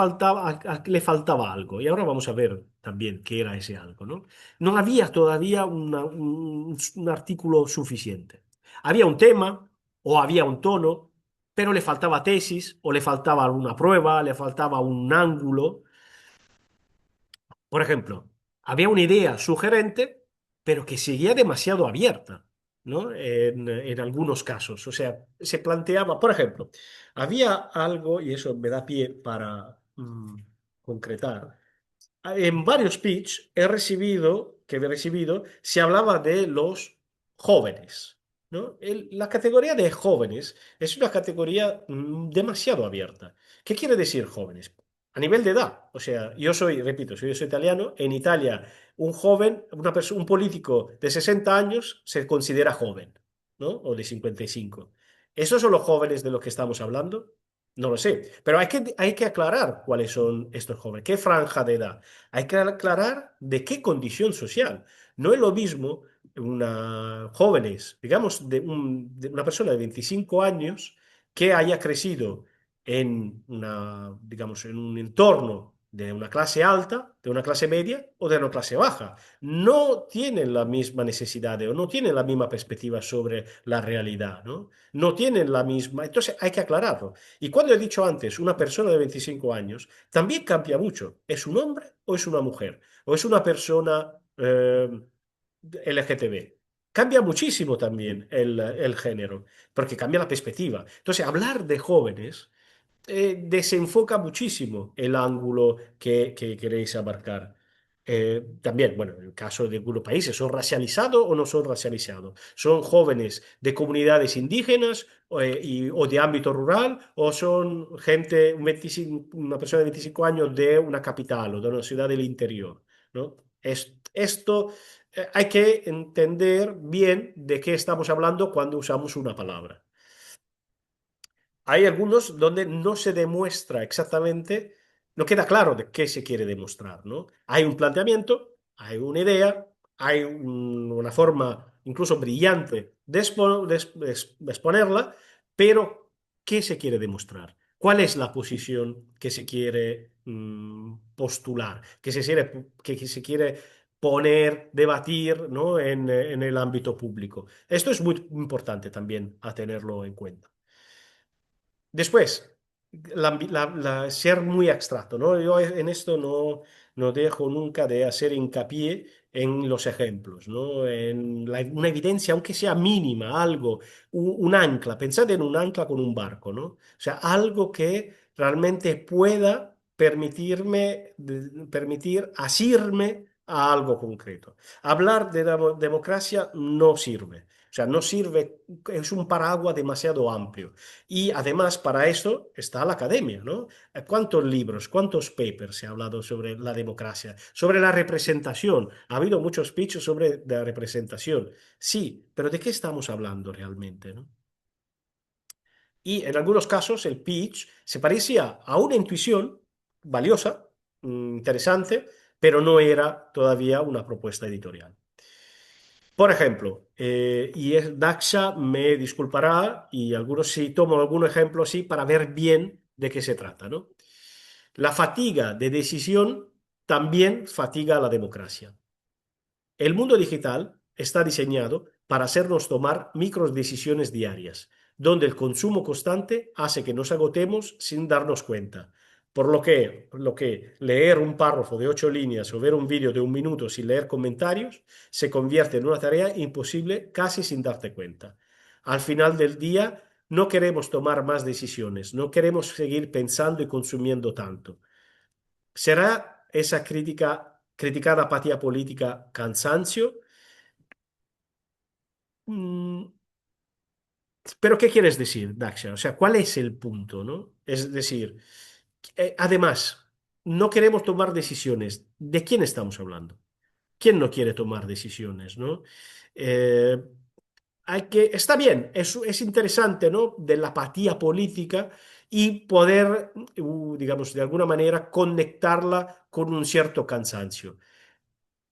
le faltaba algo. Y ahora vamos a ver también qué era ese algo, ¿no? No había todavía un artículo suficiente. Había un tema o había un tono, pero le faltaba tesis o le faltaba alguna prueba, le faltaba un ángulo. Por ejemplo, había una idea sugerente, pero que seguía demasiado abierta, ¿no? En algunos casos. O sea, se planteaba, por ejemplo, había algo, y eso me da pie para concretar. En varios pitch que he recibido, se hablaba de los jóvenes, ¿no? La categoría de jóvenes es una categoría demasiado abierta. ¿Qué quiere decir jóvenes? A nivel de edad. O sea, repito, yo soy italiano. En Italia, un joven, un político de 60 años se considera joven, ¿no? O de 55. ¿Esos son los jóvenes de los que estamos hablando? No lo sé, pero hay que aclarar cuáles son estos jóvenes, qué franja de edad. Hay que aclarar de qué condición social. No es lo mismo jóvenes, digamos, de una persona de 25 años que haya crecido digamos, en un entorno de una clase alta, de una clase media o de una clase baja. No tienen la misma necesidad o no tienen la misma perspectiva sobre la realidad, ¿no? No tienen la misma. Entonces hay que aclararlo. Y cuando he dicho antes, una persona de 25 años, también cambia mucho. ¿Es un hombre o es una mujer? ¿O es una persona LGTB? Cambia muchísimo también el género, porque cambia la perspectiva. Entonces, hablar de jóvenes desenfoca muchísimo el ángulo que queréis abarcar. También, bueno, en el caso de algunos países, ¿son racializados o no son racializados? ¿Son jóvenes de comunidades indígenas o de ámbito rural? ¿O son una persona de 25 años de una capital o de una ciudad del interior? ¿No? Esto hay que entender bien de qué estamos hablando cuando usamos una palabra. Hay algunos donde no se demuestra exactamente, no queda claro de qué se quiere demostrar, ¿no? Hay un planteamiento, hay una idea, hay una forma incluso brillante de exponerla, pero ¿qué se quiere demostrar? ¿Cuál es la posición que se quiere postular, que se quiere poner, debatir, ¿no?, en el ámbito público? Esto es muy importante también a tenerlo en cuenta. Después, ser muy abstracto, ¿no? Yo en esto no dejo nunca de hacer hincapié en los ejemplos, ¿no? En una evidencia, aunque sea mínima, algo, un ancla. Pensad en un ancla con un barco, ¿no? O sea, algo que realmente pueda permitir asirme a algo concreto. Hablar de la democracia no sirve. O sea, no sirve, es un paraguas demasiado amplio. Y además para eso está la academia, ¿no? ¿Cuántos libros, cuántos papers se ha hablado sobre la democracia, sobre la representación? Ha habido muchos pitches sobre la representación. Sí, pero ¿de qué estamos hablando realmente, no? Y en algunos casos el pitch se parecía a una intuición valiosa, interesante, pero no era todavía una propuesta editorial. Por ejemplo, Daksha me disculpará y algunos sí, tomo algún ejemplo sí para ver bien de qué se trata, ¿no? La fatiga de decisión también fatiga a la democracia. El mundo digital está diseñado para hacernos tomar micro decisiones diarias, donde el consumo constante hace que nos agotemos sin darnos cuenta. Por lo que leer un párrafo de 8 líneas o ver un vídeo de 1 minuto sin leer comentarios se convierte en una tarea imposible casi sin darte cuenta. Al final del día, no queremos tomar más decisiones, no queremos seguir pensando y consumiendo tanto. ¿Será esa criticada apatía política cansancio? Mm, Pero ¿qué quieres decir, Daksha? O sea, ¿cuál es el punto, no? Es decir, además, no queremos tomar decisiones. ¿De quién estamos hablando? ¿Quién no quiere tomar decisiones, no? Eh, está bien, es interesante, ¿no? De la apatía política y poder, digamos, de alguna manera conectarla con un cierto cansancio.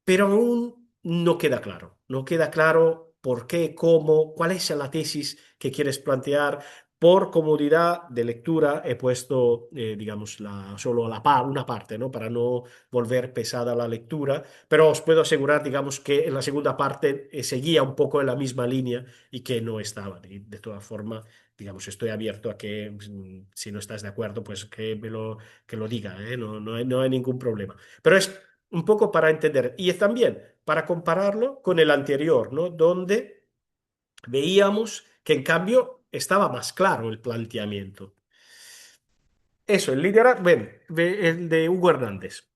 Pero aún no queda claro. No queda claro por qué, cómo, cuál es la tesis que quieres plantear. Por comodidad de lectura he puesto, digamos, solo una parte, ¿no? Para no volver pesada la lectura, pero os puedo asegurar, digamos, que en la segunda parte seguía un poco en la misma línea y que no estaba. De todas formas, digamos, estoy abierto a que, si no estás de acuerdo, pues que lo diga, ¿eh? No hay ningún problema. Pero es un poco para entender. Y es también para compararlo con el anterior, ¿no? Donde veíamos que en cambio estaba más claro el planteamiento. Eso, el liderazgo, ven, el de Hugo Hernández.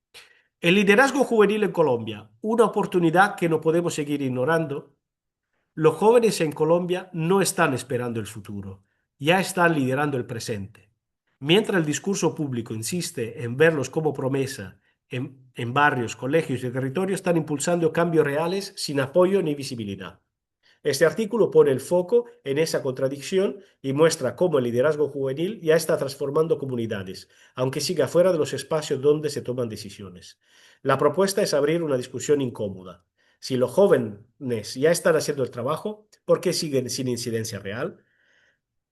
El liderazgo juvenil en Colombia, una oportunidad que no podemos seguir ignorando. Los jóvenes en Colombia no están esperando el futuro, ya están liderando el presente. Mientras el discurso público insiste en verlos como promesa en barrios, colegios y territorios, están impulsando cambios reales sin apoyo ni visibilidad. Este artículo pone el foco en esa contradicción y muestra cómo el liderazgo juvenil ya está transformando comunidades, aunque siga fuera de los espacios donde se toman decisiones. La propuesta es abrir una discusión incómoda. Si los jóvenes ya están haciendo el trabajo, ¿por qué siguen sin incidencia real?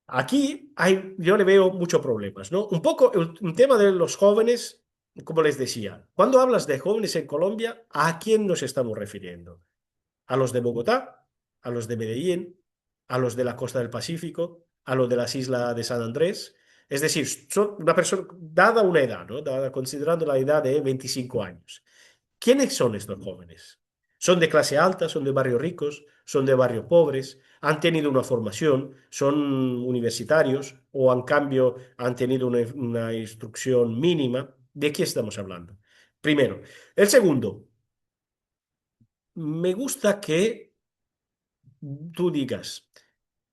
Aquí yo le veo muchos problemas, ¿no? Un poco un tema de los jóvenes, como les decía, cuando hablas de jóvenes en Colombia, ¿a quién nos estamos refiriendo? ¿A los de Bogotá, a los de Medellín, a los de la costa del Pacífico, a los de las islas de San Andrés? Es decir, son una persona, dada una edad, ¿no? Considerando la edad de 25 años. ¿Quiénes son estos jóvenes? ¿Son de clase alta? ¿Son de barrios ricos? ¿Son de barrios pobres? ¿Han tenido una formación? ¿Son universitarios? ¿O en cambio han tenido una instrucción mínima? ¿De qué estamos hablando? Primero. El segundo, me gusta que tú digas,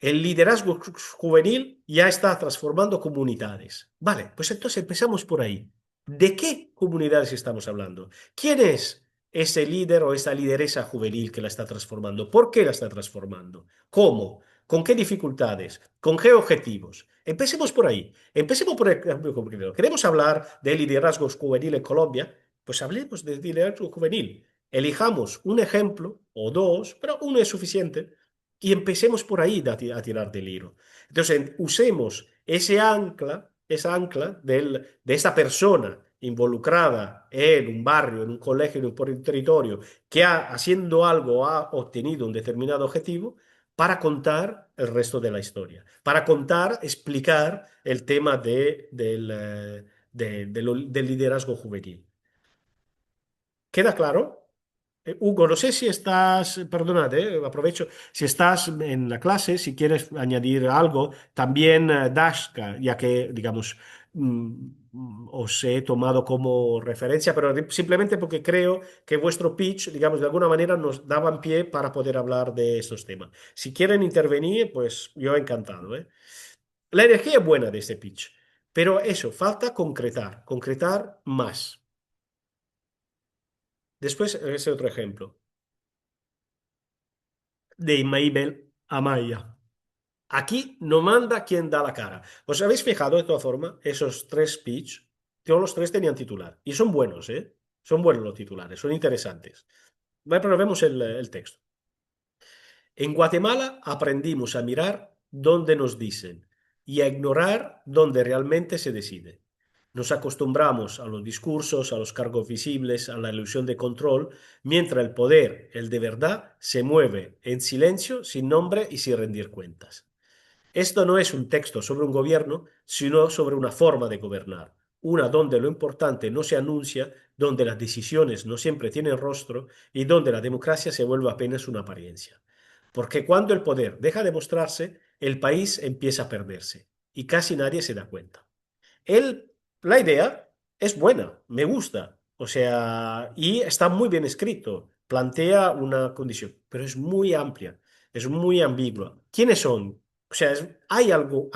el liderazgo juvenil ya está transformando comunidades. Vale, pues entonces empezamos por ahí. ¿De qué comunidades estamos hablando? ¿Quién es ese líder o esa lideresa juvenil que la está transformando? ¿Por qué la está transformando? ¿Cómo? ¿Con qué dificultades? ¿Con qué objetivos? Empecemos por ahí. Empecemos por el cambio concreto. ¿Queremos hablar de liderazgo juvenil en Colombia? Pues hablemos de liderazgo juvenil. Elijamos un ejemplo o dos, pero uno es suficiente y empecemos por ahí a tirar del hilo. Entonces, usemos esa ancla de esa persona involucrada en un barrio, en un colegio, en un territorio, que haciendo algo ha obtenido un determinado objetivo, para contar el resto de la historia, para contar, explicar el tema del liderazgo juvenil. ¿Queda claro? Hugo, no sé si estás, perdonad, aprovecho, si estás en la clase, si quieres añadir algo, también Dashka, ya que, digamos, os he tomado como referencia, pero simplemente porque creo que vuestro pitch, digamos, de alguna manera nos daban pie para poder hablar de estos temas. Si quieren intervenir, pues yo encantado, ¿eh? La energía es buena de este pitch, pero eso, falta concretar más. Después, ese otro ejemplo de Mabel Amaya. Aquí no manda quien da la cara. ¿Os habéis fijado de todas formas? Esos tres speech, todos los tres tenían titular. Y son buenos, ¿eh? Son buenos los titulares, son interesantes. Bueno, pero vemos el texto. En Guatemala aprendimos a mirar dónde nos dicen y a ignorar dónde realmente se decide. Nos acostumbramos a los discursos, a los cargos visibles, a la ilusión de control, mientras el poder, el de verdad, se mueve en silencio, sin nombre y sin rendir cuentas. Esto no es un texto sobre un gobierno, sino sobre una forma de gobernar, una donde lo importante no se anuncia, donde las decisiones no siempre tienen rostro y donde la democracia se vuelve apenas una apariencia. Porque cuando el poder deja de mostrarse, el país empieza a perderse y casi nadie se da cuenta. Él, la idea es buena, me gusta, o sea, y está muy bien escrito, plantea una condición, pero es muy amplia, es muy ambigua. ¿Quiénes son? O sea, hay algo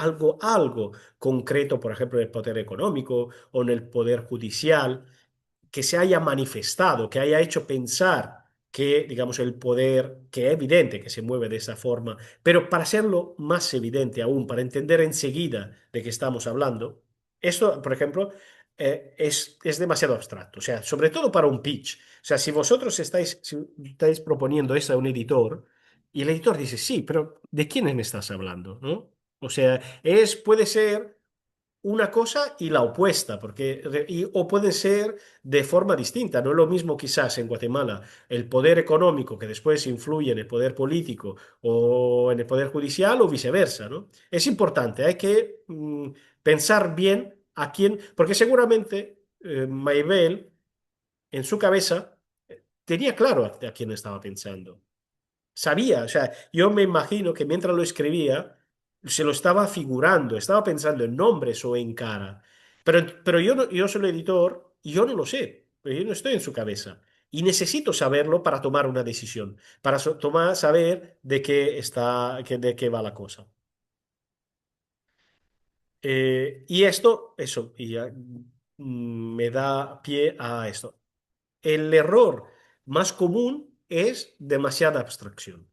concreto, por ejemplo, en el poder económico o en el poder judicial, que se haya manifestado, que haya hecho pensar que, digamos, el poder, que es evidente que se mueve de esa forma, pero para hacerlo más evidente aún, para entender enseguida de qué estamos hablando, esto, por ejemplo, es demasiado abstracto, o sea, sobre todo para un pitch. O sea, si estáis proponiendo eso a un editor, y el editor dice, sí, pero ¿de quiénes me estás hablando? ¿No? O sea, puede ser una cosa y la opuesta, o pueden ser de forma distinta. No es lo mismo quizás en Guatemala el poder económico que después influye en el poder político o en el poder judicial o viceversa, ¿no? Es importante, hay que pensar bien a quién, porque seguramente Maibel en su cabeza tenía claro a quién estaba pensando. Sabía, o sea, yo me imagino que mientras lo escribía, se lo estaba figurando, estaba pensando en nombres o en cara. Pero yo, yo soy el editor y yo no lo sé, yo no estoy en su cabeza. Y necesito saberlo para tomar una decisión, para saber de qué va la cosa. Y esto, eso, y ya, me da pie a esto. El error más común es demasiada abstracción.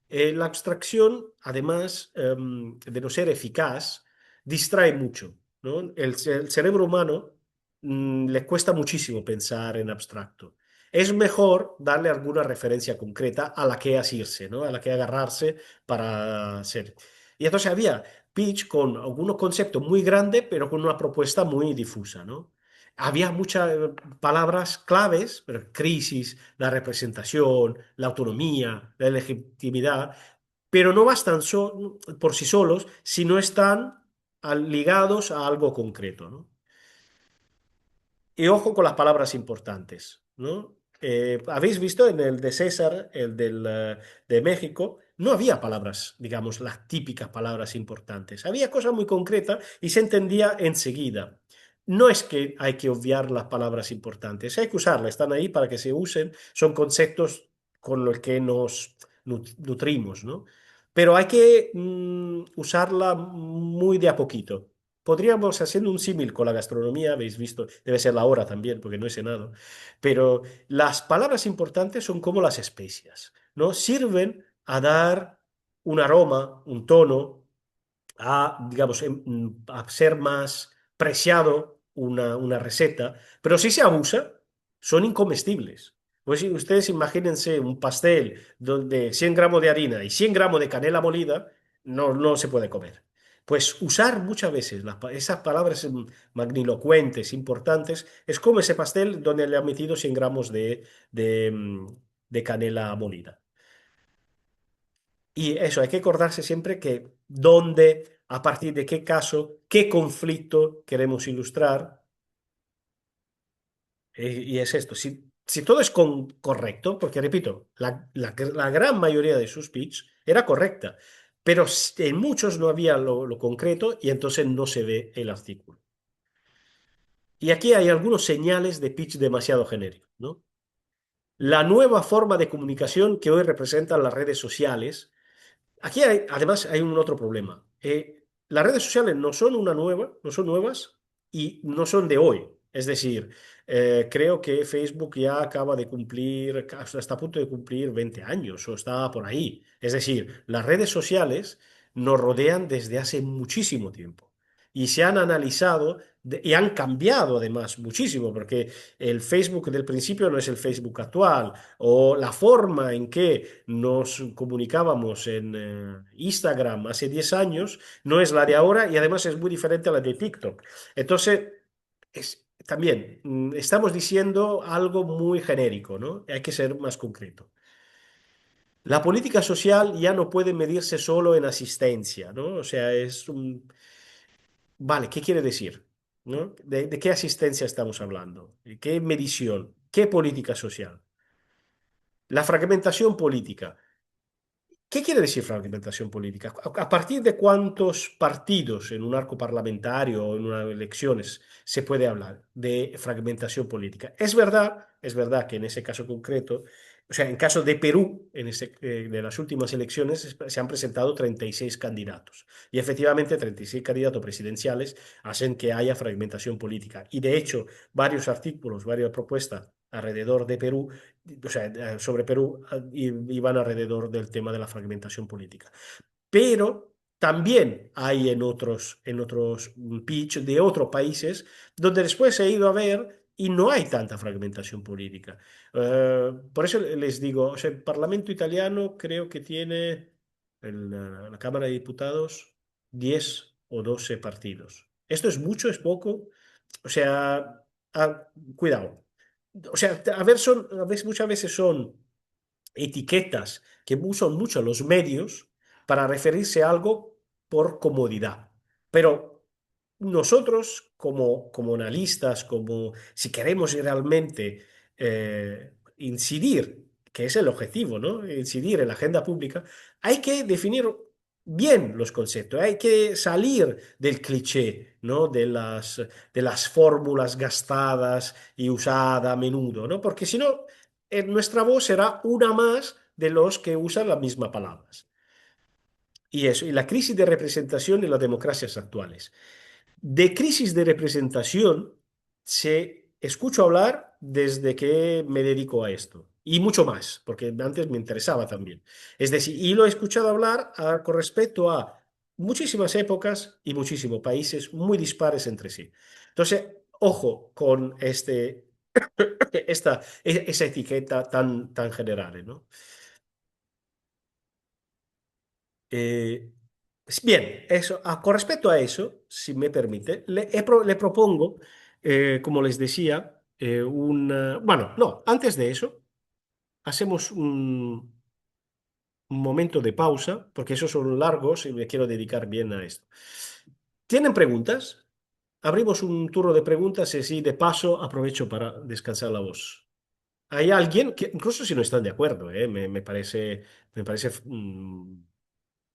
La abstracción, además de no ser eficaz, distrae mucho, ¿no? El cerebro humano le cuesta muchísimo pensar en abstracto. Es mejor darle alguna referencia concreta a la que asirse, ¿no? A la que agarrarse para ser. Y entonces había pitch con algunos conceptos muy grandes, pero con una propuesta muy difusa, ¿no? Había muchas palabras claves, pero crisis, la representación, la autonomía, la legitimidad, pero no bastan por sí solos si no están ligados a algo concreto, ¿no? Y ojo con las palabras importantes, ¿no? Habéis visto en el de César, de México, no había palabras, digamos, las típicas palabras importantes. Había cosas muy concretas y se entendía enseguida. No es que hay que obviar las palabras importantes, hay que usarlas, están ahí para que se usen, son conceptos con los que nos nutrimos, ¿no? Pero hay que usarla muy de a poquito. Podríamos, haciendo un símil con la gastronomía, habéis visto, debe ser la hora también, porque no he cenado, pero las palabras importantes son como las especias, ¿no? Sirven a dar un aroma, un tono, digamos, a ser más preciado una receta, pero si se abusa, son incomestibles. Pues si ustedes imagínense un pastel donde 100 gramos de harina y 100 gramos de canela molida, no se puede comer. Pues usar muchas veces esas palabras magnilocuentes, importantes, es como ese pastel donde le han metido 100 gramos de canela molida. Y eso, hay que acordarse siempre que dónde, a partir de qué caso, qué conflicto queremos ilustrar. Y es esto, si todo es correcto, porque repito, la gran mayoría de sus speech era correcta, pero en muchos no había lo concreto y entonces no se ve el artículo. Y aquí hay algunos señales de pitch demasiado genérico, ¿no? La nueva forma de comunicación que hoy representan las redes sociales. Aquí además hay un otro problema. Las redes sociales no son nuevas y no son de hoy. Es decir, creo que Facebook ya acaba de cumplir, está a punto de cumplir 20 años o está por ahí. Es decir, las redes sociales nos rodean desde hace muchísimo tiempo. y se han analizado y han cambiado además muchísimo, porque el Facebook del principio no es el Facebook actual, o la forma en que nos comunicábamos en Instagram hace 10 años no es la de ahora y además es muy diferente a la de TikTok. Entonces, también estamos diciendo algo muy genérico, ¿no? Hay que ser más concreto. La política social ya no puede medirse solo en asistencia, ¿no? O sea, es un... Vale, ¿qué quiere decir? ¿No? De qué asistencia estamos hablando? ¿De qué medición? ¿Qué política social? La fragmentación política. ¿Qué quiere decir fragmentación política? ¿A partir de cuántos partidos en un arco parlamentario o en unas elecciones se puede hablar de fragmentación política? Es verdad que en ese caso concreto, o sea, en caso de Perú, de las últimas elecciones se han presentado 36 candidatos y efectivamente 36 candidatos presidenciales hacen que haya fragmentación política. Y de hecho, varios artículos, varias propuestas alrededor de Perú, o sea, sobre Perú, iban alrededor del tema de la fragmentación política. Pero también hay en otros pitch de otros países donde después se ha ido a ver y no hay tanta fragmentación política. Por eso les digo, o sea, el Parlamento italiano creo que tiene la Cámara de Diputados 10 o 12 partidos. ¿Esto es mucho, es poco? O sea, cuidado. O sea, muchas veces son etiquetas que usan mucho los medios para referirse a algo por comodidad. Pero nosotros, como analistas, como si queremos realmente incidir, que es el objetivo, ¿no? Incidir en la agenda pública, hay que definir bien los conceptos, hay que salir del cliché, ¿no? De las fórmulas gastadas y usadas a menudo, ¿no? Porque si no, nuestra voz será una más de los que usan las mismas palabras. Y eso, y la crisis de representación en las democracias actuales. De crisis de representación se escucho hablar desde que me dedico a esto. Y mucho más, porque antes me interesaba también. Es decir, y lo he escuchado hablar con respecto a muchísimas épocas y muchísimos países muy dispares entre sí. Entonces, ojo con esa etiqueta tan general, ¿no? Eh, Bien, con respecto a eso, si me permite, le propongo, como les decía, bueno, no, antes de eso, hacemos un momento de pausa, porque esos son largos y me quiero dedicar bien a esto. ¿Tienen preguntas? Abrimos un turno de preguntas y así de paso aprovecho para descansar la voz. Hay alguien que, incluso si no están de acuerdo, me parece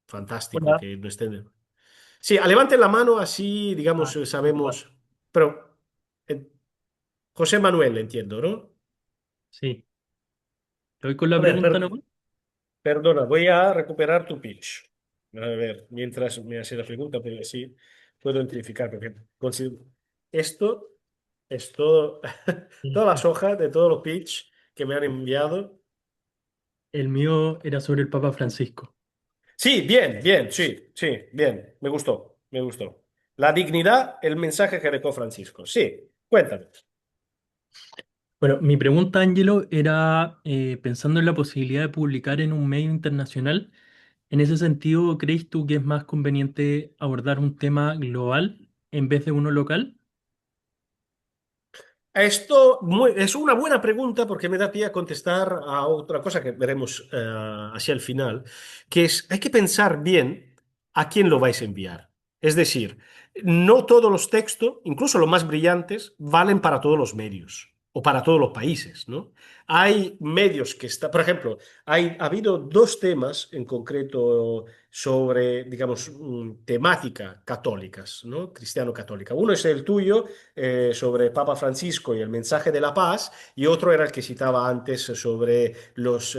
fantástico Hola, que no estén. Sí, levanten la mano así, digamos, disculpa. sabemos. Pero eh, José Manuel, entiendo, ¿no? Sí, te voy con la A ver, pregunta nomás. perdona, voy a recuperar tu pitch. A ver, mientras me hace la pregunta, pero así puedo identificar. Porque esto es todo, Sí. todas las hojas de todos los pitch que me han enviado. El mío era sobre el Papa Francisco. Sí, bien, bien, sí, sí, bien. Me gustó, me gustó. La dignidad, el mensaje que dejó Francisco. Sí, cuéntame. Bueno, mi pregunta, Ángelo, era pensando en la posibilidad de publicar en un medio internacional. En ese sentido, ¿crees tú que es más conveniente abordar un tema global en vez de uno local? Esto es una buena pregunta porque me da pie a contestar a otra cosa que veremos hacia el final, que es, hay que pensar bien a quién lo vais a enviar. Es decir, no todos los textos, incluso los más brillantes, valen para todos los medios o para todos los países, ¿no? Hay medios que están, por ejemplo, ha habido dos temas en concreto sobre, digamos, temática católicas, ¿no? Cristiano-católica. Uno es el tuyo sobre Papa Francisco y el mensaje de la paz, y otro era el que citaba antes sobre los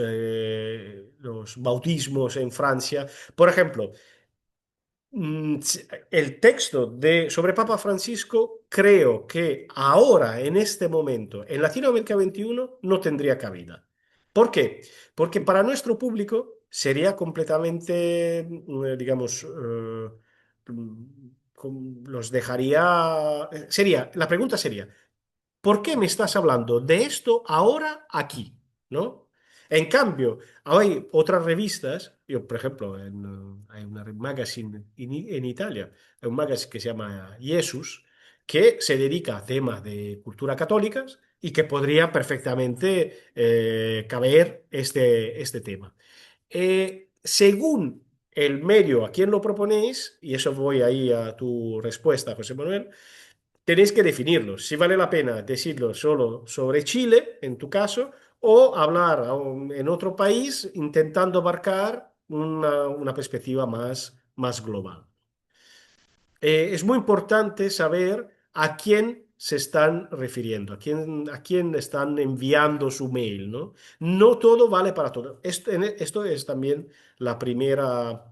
bautismos en Francia. Por ejemplo, el texto sobre Papa Francisco creo que ahora, en este momento, en Latinoamérica 21, no tendría cabida. ¿Por qué? Porque para nuestro público sería completamente, digamos, los dejaría... la pregunta sería, ¿por qué me estás hablando de esto ahora aquí? ¿No? En cambio, hay otras revistas, yo, por ejemplo, hay una magazine en Italia, hay un magazine que se llama Jesus, que se dedica a temas de cultura católicas y que podría perfectamente caber este tema. Según el medio a quien lo proponéis, y eso voy ahí a tu respuesta, José Manuel, tenéis que definirlo. Si vale la pena decirlo solo sobre Chile, en tu caso, o hablar en otro país intentando abarcar una perspectiva más global. Es muy importante saber a quién se están refiriendo, a quién están enviando su mail, ¿no? No todo vale para todo. Esto es también la primera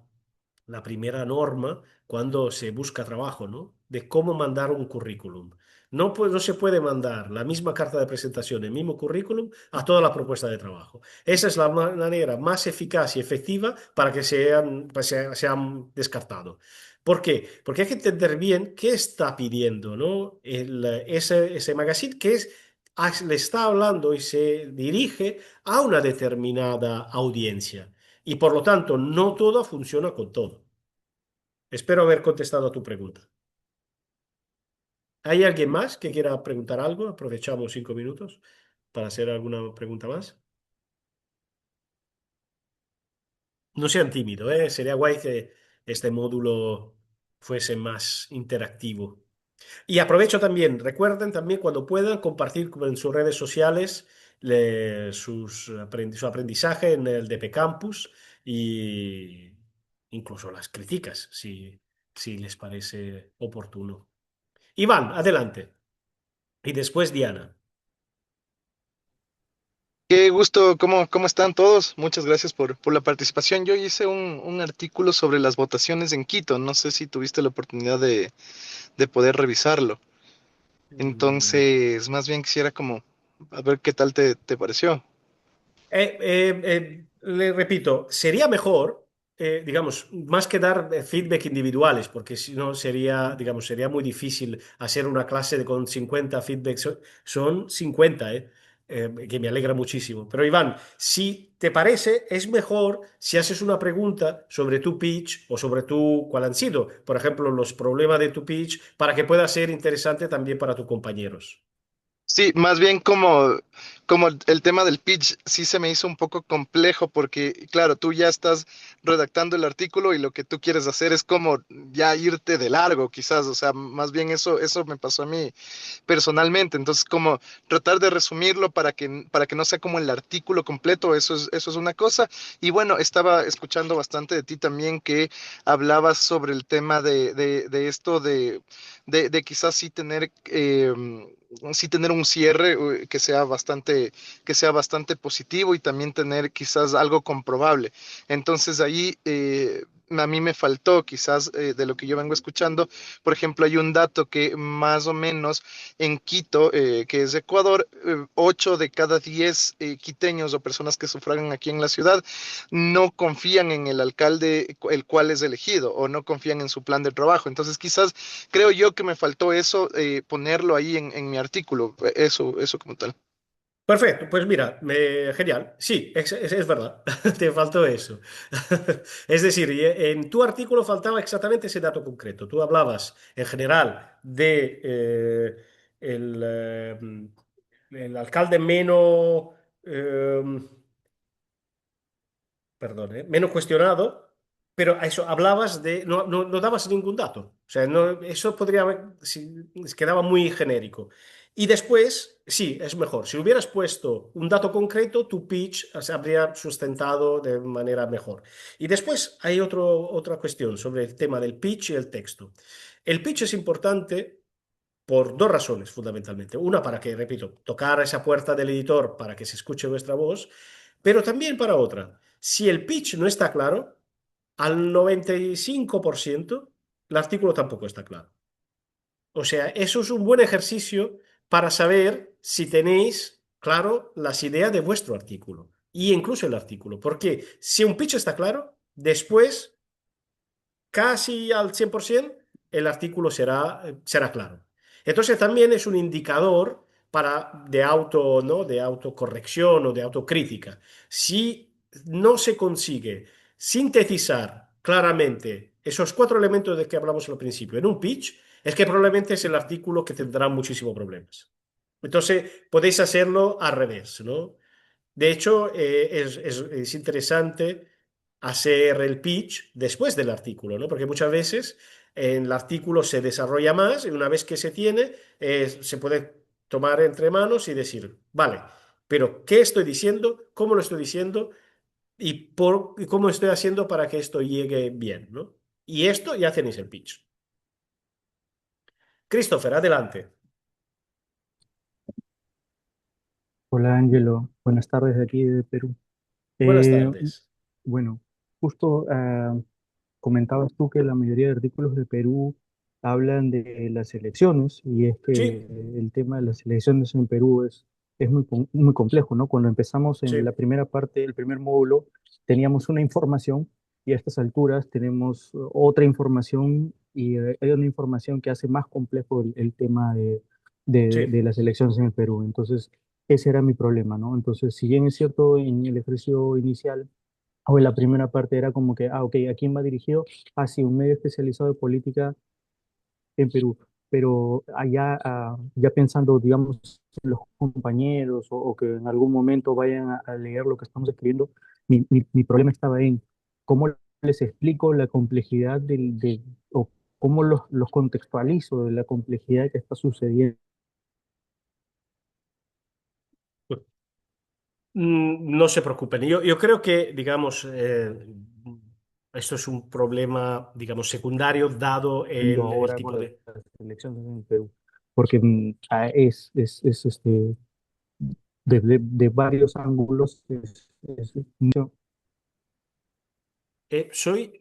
norma cuando se busca trabajo, ¿no? De cómo mandar un currículum. No se puede mandar la misma carta de presentación, el mismo currículum a toda la propuesta de trabajo. Esa es la manera más eficaz y efectiva para que sean descartados. ¿Por qué? Porque hay que entender bien qué está pidiendo, ¿no? Ese magazine le está hablando y se dirige a una determinada audiencia. Y por lo tanto, no todo funciona con todo. Espero haber contestado a tu pregunta. ¿Hay alguien más que quiera preguntar algo? Aprovechamos 5 minutos para hacer alguna pregunta más. No sean tímidos, ¿eh? Sería guay que este módulo fuese más interactivo. Y aprovecho también, recuerden también cuando puedan compartir en sus redes sociales su aprendizaje en el DP Campus y incluso las críticas, si les parece oportuno. Iván, adelante. Y después Diana. Qué gusto, ¿cómo están todos? Muchas gracias por la participación. Yo hice un artículo sobre las votaciones en Quito. No sé si tuviste la oportunidad de poder revisarlo. Mm. Entonces, más bien quisiera como a ver qué tal te pareció. Le repito, sería mejor, digamos, más que dar feedback individuales, porque si no sería, digamos, sería muy difícil hacer una clase con 50 feedbacks. Son 50, que me alegra muchísimo. Pero Iván, si te parece, es mejor si haces una pregunta sobre tu pitch o sobre cuál han sido, por ejemplo, los problemas de tu pitch, para que pueda ser interesante también para tus compañeros. Sí, más bien como el tema del pitch sí se me hizo un poco complejo porque, claro, tú ya estás redactando el artículo y lo que tú quieres hacer es como ya irte de largo, quizás, o sea, más bien eso me pasó a mí personalmente. Entonces, como tratar de resumirlo para que no sea como el artículo completo, eso es una cosa. Y bueno, estaba escuchando bastante de ti también que hablabas sobre el tema de esto de quizás sí tener un cierre que sea bastante positivo y también tener quizás algo comprobable. Entonces ahí a mí me faltó quizás de lo que yo vengo escuchando. Por ejemplo, hay un dato que más o menos en Quito, que es Ecuador, 8 de cada 10 quiteños o personas que sufragan aquí en la ciudad no confían en el alcalde el cual es elegido o no confían en su plan de trabajo. Entonces quizás creo yo que me faltó eso, ponerlo ahí en mi artículo, eso como tal. Perfecto, pues mira, genial. Sí, es verdad, te faltó eso. Es decir, en tu artículo faltaba exactamente ese dato concreto. Tú hablabas en general de el alcalde menos cuestionado, pero a eso hablabas no dabas ningún dato. O sea, eso podría haber, quedaba muy genérico. Y después, sí, es mejor. Si hubieras puesto un dato concreto, tu pitch se habría sustentado de manera mejor. Y después hay otra cuestión sobre el tema del pitch y el texto. El pitch es importante por dos razones, fundamentalmente. Una, para que, repito, tocar esa puerta del editor para que se escuche vuestra voz, pero también para otra. Si el pitch no está claro, al 95% el artículo tampoco está claro. O sea, eso es un buen ejercicio para saber si tenéis claro las ideas de vuestro artículo y incluso el artículo. Porque si un pitch está claro, después, casi al 100%, el artículo será claro. Entonces también es un indicador de auto, ¿no? De autocorrección o de autocrítica. Si no se consigue sintetizar claramente esos cuatro elementos de que hablamos al principio en un pitch, es que probablemente es el artículo que tendrá muchísimos problemas. Entonces, podéis hacerlo al revés, ¿no? De hecho, es interesante hacer el pitch después del artículo, ¿no? Porque muchas veces en el artículo se desarrolla más y una vez que se tiene, se puede tomar entre manos y decir, vale, pero ¿qué estoy diciendo? ¿Cómo lo estoy diciendo? Y cómo estoy haciendo para que esto llegue bien, ¿no? Y esto ya tenéis el pitch. Christopher, adelante. Hola Ángelo, buenas tardes de aquí de Perú. Buenas Eh, tardes. bueno, justo comentabas tú que la mayoría de artículos de Perú hablan de las elecciones y es que Sí, el tema de las elecciones en Perú es muy complejo, ¿no? Cuando empezamos en la sí, primera parte, el primer módulo, teníamos una información y a estas alturas tenemos otra información y hay una información que hace más complejo el tema de sí. las elecciones en el Perú. Entonces, ese era mi problema, ¿no? Entonces, si bien es cierto en el ejercicio inicial, o en la primera parte era como que, ok, ¿a quién va dirigido? Hacia un medio especializado de política en Perú. Pero allá, ya pensando, digamos, en los compañeros o que en algún momento vayan a leer lo que estamos escribiendo, mi problema estaba en cómo les explico la complejidad o cómo los contextualizo de la complejidad que está sucediendo. No se preocupen. Yo creo que, digamos, esto es un problema, digamos, secundario dado el Ahora tipo con las de... elecciones en Perú, porque es de varios ángulos.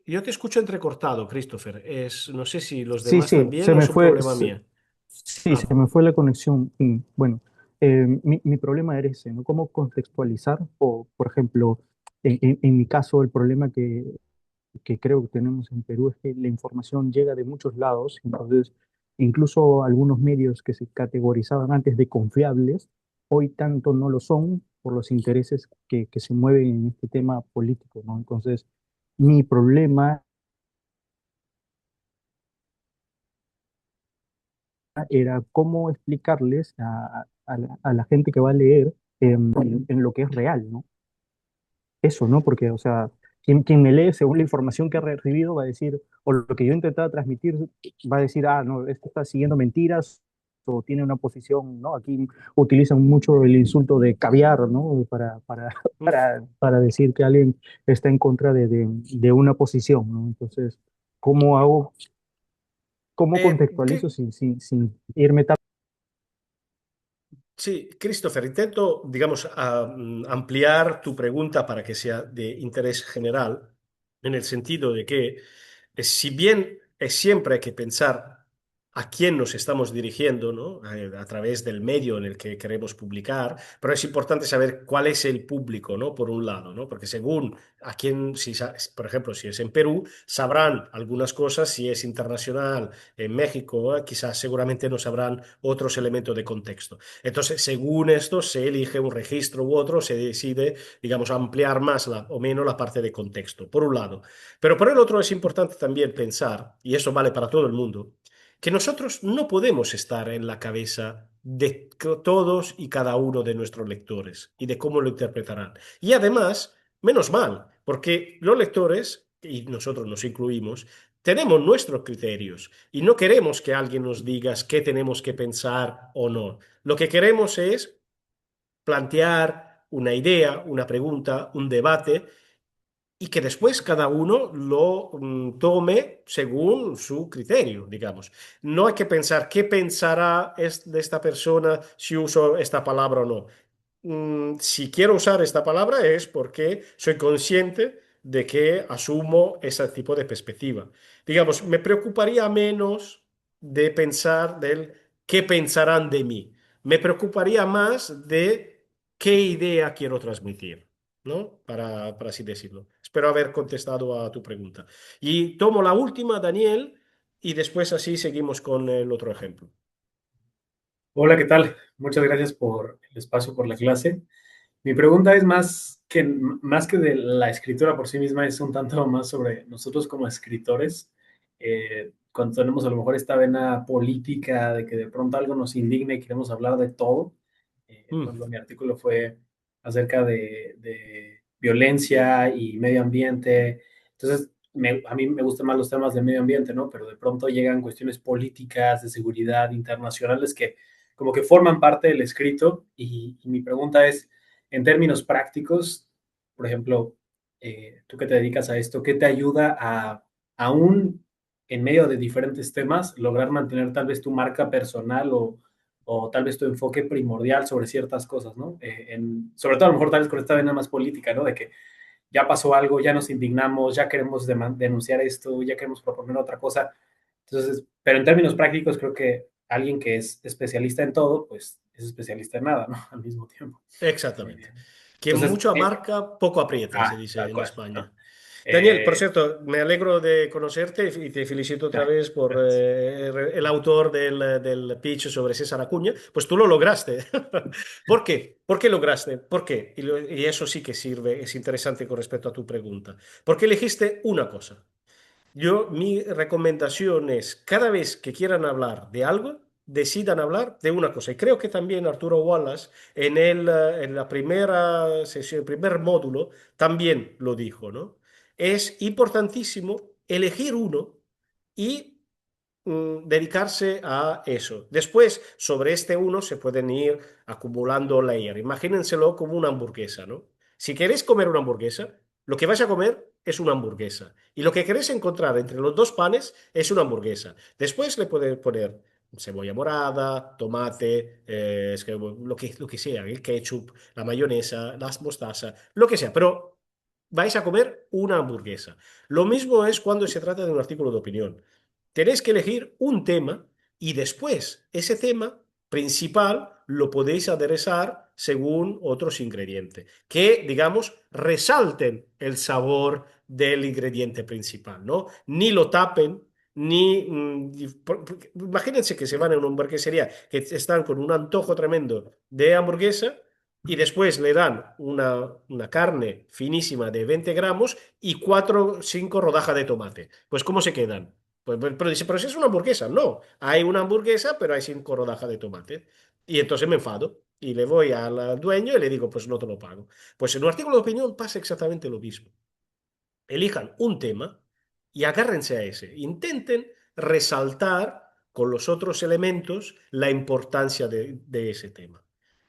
Yo te escucho entrecortado, Christopher. No sé si los Sí, demás sí, también o es un problema mío. sí, se Ah, me fue la conexión. Bueno, mi problema era ese, ¿no? ¿Cómo contextualizar? O, por ejemplo, en mi caso, el problema que creo que tenemos en Perú es que la información llega de muchos lados, entonces incluso algunos medios que se categorizaban antes de confiables, hoy tanto no lo son por los intereses que se mueven en este tema político, ¿no? Entonces, mi problema era cómo explicarles a la gente que va a leer en lo que es real, ¿no? Eso, ¿no? Porque, o sea, quien me lee según la información que ha recibido va a decir, o lo que yo intentaba transmitir, va a decir, ah, no, esto está siguiendo mentiras o tiene una posición, ¿no? Aquí utilizan mucho el insulto de caviar, ¿no? mm. Para decir que alguien está en contra de una posición, ¿no? Entonces, ¿cómo hago, cómo contextualizo sin irme tan... Sí, Christopher, intento, digamos, ampliar tu pregunta para que sea de interés general, en el sentido de que si bien es siempre hay que pensar a quién nos estamos dirigiendo, ¿no? A través del medio en el que queremos publicar, pero es importante saber cuál es el público, ¿no? Por un lado, ¿no? Porque según a quién, por ejemplo, si es en Perú, sabrán algunas cosas, si es internacional, en México, quizás seguramente no sabrán otros elementos de contexto. Entonces, según esto, se elige un registro u otro, se decide, digamos, ampliar más o menos la parte de contexto, por un lado. Pero por el otro es importante también pensar, y eso vale para todo el mundo, que nosotros no podemos estar en la cabeza de todos y cada uno de nuestros lectores y de cómo lo interpretarán. Y además, menos mal, porque los lectores, y nosotros nos incluimos, tenemos nuestros criterios y no queremos que alguien nos diga qué tenemos que pensar o no. Lo que queremos es plantear una idea, una pregunta, un debate y que después cada uno lo tome según su criterio, digamos. No hay que pensar qué pensará de esta persona si uso esta palabra o no. Si quiero usar esta palabra es porque soy consciente de que asumo ese tipo de perspectiva. Digamos, me preocuparía menos de pensar del qué pensarán de mí. Me preocuparía más de qué idea quiero transmitir, ¿no? Para así decirlo. Espero haber contestado a tu pregunta. Y tomo la última, Daniel, y después así seguimos con el otro ejemplo. Hola, ¿qué tal? Muchas gracias por el espacio, por la clase. Mi pregunta es más que de la escritura por sí misma, es un tanto más sobre nosotros como escritores, cuando tenemos a lo mejor esta vena política de que de pronto algo nos indigna y queremos hablar de todo. Por ejemplo, mi artículo fue acerca de violencia y medio ambiente. Entonces, a mí me gustan más los temas de medio ambiente, ¿no? Pero de pronto llegan cuestiones políticas, de seguridad, internacionales, que como que forman parte del escrito. Y mi pregunta es, en términos prácticos, por ejemplo, tú que te dedicas a esto, ¿qué te ayuda a, aún en medio de diferentes temas, lograr mantener tal vez tu marca personal o tal vez tu enfoque primordial sobre ciertas cosas, ¿no? Sobre todo a lo mejor tal vez con esta vena más política, ¿no? De que ya pasó algo, ya nos indignamos, ya queremos denunciar esto, ya queremos proponer otra cosa. Entonces, pero en términos prácticos, creo que alguien que es especialista en todo, pues es especialista en nada, ¿no? Al mismo tiempo. Exactamente. Quien Entonces, mucho abarca, poco aprieta, se dice tal en cual, ¿no? España. Daniel, por cierto, me alegro de conocerte y te felicito otra vez por Gracias. el autor del pitch sobre César Acuña. Pues tú lo lograste. ¿Por qué? ¿Por qué lograste? ¿Por qué? Y eso sí que sirve, es interesante con respecto a tu pregunta. Porque elegiste una cosa. Mi recomendación es, cada vez que quieran hablar de algo, decidan hablar de una cosa. Y creo que también Arturo Wallace en la primera sesión, el primer módulo, también lo dijo, ¿no? Es importantísimo elegir uno y dedicarse a eso. Después, sobre este uno se pueden ir acumulando layer. Imagínenselo como una hamburguesa, ¿no? Si queréis comer una hamburguesa, lo que vais a comer es una hamburguesa. Y lo que queréis encontrar entre los dos panes es una hamburguesa. Después le podéis poner cebolla morada, tomate, lo que sea, el ketchup, la mayonesa, las mostaza, lo que sea. Pero vais a comer una hamburguesa. Lo mismo es cuando se trata de un artículo de opinión. Tenéis que elegir un tema y después ese tema principal lo podéis aderezar según otros ingredientes, que, digamos, resalten el sabor del ingrediente principal, ¿no? Ni lo tapen, ni... imagínense que se van a una hamburguesería, que están con un antojo tremendo de hamburguesa y después le dan una carne finísima de 20 gramos y 4 o 5 rodajas de tomate. Pues ¿cómo se quedan? Pero dice, pero si es una hamburguesa. No, hay una hamburguesa, pero hay 5 rodajas de tomate. Y entonces me enfado y le voy al dueño y le digo, pues no te lo pago. Pues en un artículo de opinión pasa exactamente lo mismo. Elijan un tema y agárrense a ese. Intenten resaltar con los otros elementos la importancia de ese tema.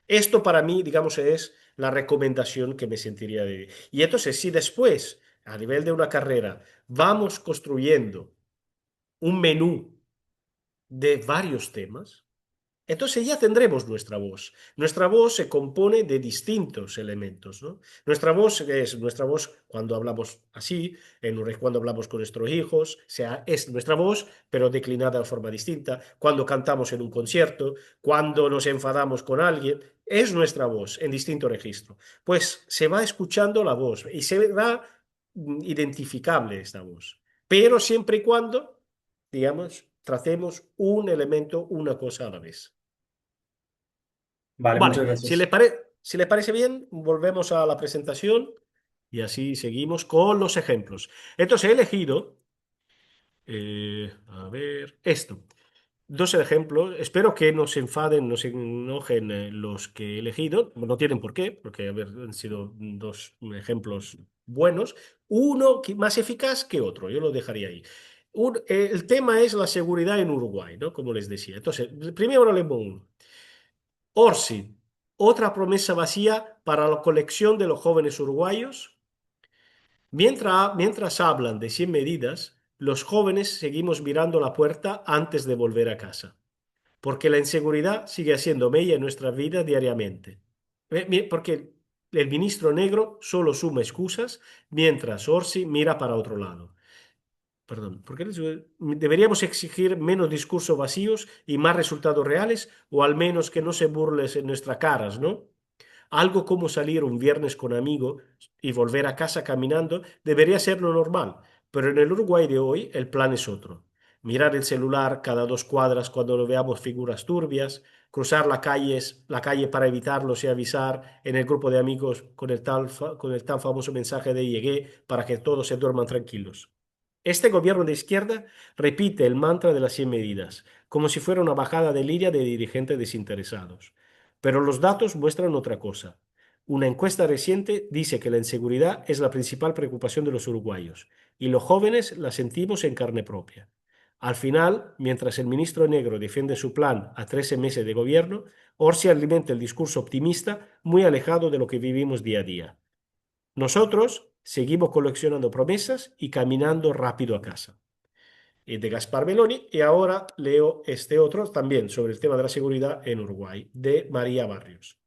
Esto para mí, digamos, es la recomendación que me sentiría de... Y entonces, si después, a nivel de una carrera, vamos construyendo un menú de varios temas, entonces ya tendremos nuestra voz. Nuestra voz se compone de distintos elementos, ¿no? Nuestra voz es nuestra voz cuando hablamos así, cuando hablamos con nuestros hijos, sea, es nuestra voz, pero declinada de forma distinta. Cuando cantamos en un concierto, cuando nos enfadamos con alguien, es nuestra voz en distinto registro. Pues se va escuchando la voz y se va identificable esta voz, pero siempre y cuando, digamos, tracemos un elemento, una cosa a la vez. Vale, Vale, muchas gracias. si le parece bien, volvemos a la presentación y así seguimos con los ejemplos. Entonces he elegido, a ver, esto. Dos ejemplos. Espero que no se enfaden, no se enojen los que he elegido. No tienen por qué, porque a ver, han sido dos ejemplos buenos. Uno más eficaz que otro, yo lo dejaría ahí. El tema es la seguridad en Uruguay, ¿no? Como les decía. Entonces, primero leemos uno. Orsi, otra promesa vacía para la colección de los jóvenes uruguayos. Mientras hablan de 100 medidas, los jóvenes seguimos mirando la puerta antes de volver a casa, porque la inseguridad sigue haciendo mella en nuestra vida diariamente. Porque el ministro negro solo suma excusas mientras Orsi mira para otro lado. Perdón, ¿por qué deberíamos exigir menos discursos vacíos y más resultados reales, o al menos que no se burles en nuestras caras, ¿no? Algo como salir un viernes con amigos y volver a casa caminando debería ser lo normal, pero en el Uruguay de hoy el plan es otro. mirar el celular cada 2 cuadras cuando lo veamos figuras turbias, cruzar la calle para evitarlos y avisar en el grupo de amigos con el tan famoso mensaje de llegué para que todos se duerman tranquilos. Este gobierno de izquierda repite el mantra de las 100 medidas, como si fuera una bajada de línea de dirigentes desinteresados. Pero los datos muestran otra cosa. Una encuesta reciente dice que la inseguridad es la principal preocupación de los uruguayos, y los jóvenes la sentimos en carne propia. Al final, mientras el ministro Negro defiende su plan a 13 meses de gobierno, Orsi alimenta el discurso optimista muy alejado de lo que vivimos día a día. Nosotros seguimos coleccionando promesas y caminando rápido a casa. De Gaspar Meloni, y ahora leo este otro también sobre el tema de la seguridad en Uruguay, de María Barrios.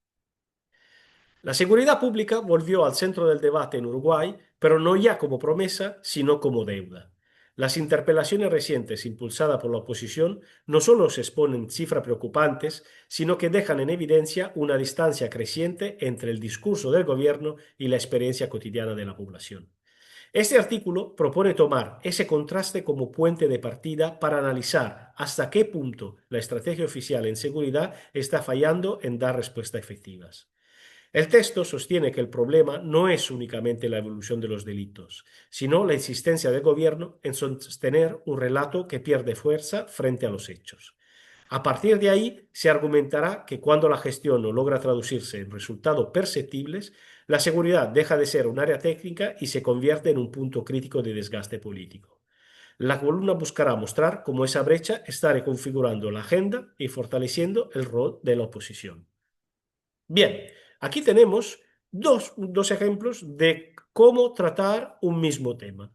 La seguridad pública volvió al centro del debate en Uruguay, pero no ya como promesa, sino como deuda. Las interpelaciones recientes impulsadas por la oposición no solo se exponen cifras preocupantes, sino que dejan en evidencia una distancia creciente entre el discurso del gobierno y la experiencia cotidiana de la población. Este artículo propone tomar ese contraste como puente de partida para analizar hasta qué punto la estrategia oficial en seguridad está fallando en dar respuestas efectivas. El texto sostiene que el problema no es únicamente la evolución de los delitos, sino la insistencia del gobierno en sostener un relato que pierde fuerza frente a los hechos. A partir de ahí, se argumentará que cuando la gestión no logra traducirse en resultados perceptibles, la seguridad deja de ser un área técnica y se convierte en un punto crítico de desgaste político. La columna buscará mostrar cómo esa brecha está reconfigurando la agenda y fortaleciendo el rol de la oposición. Bien, aquí tenemos dos ejemplos de cómo tratar un mismo tema.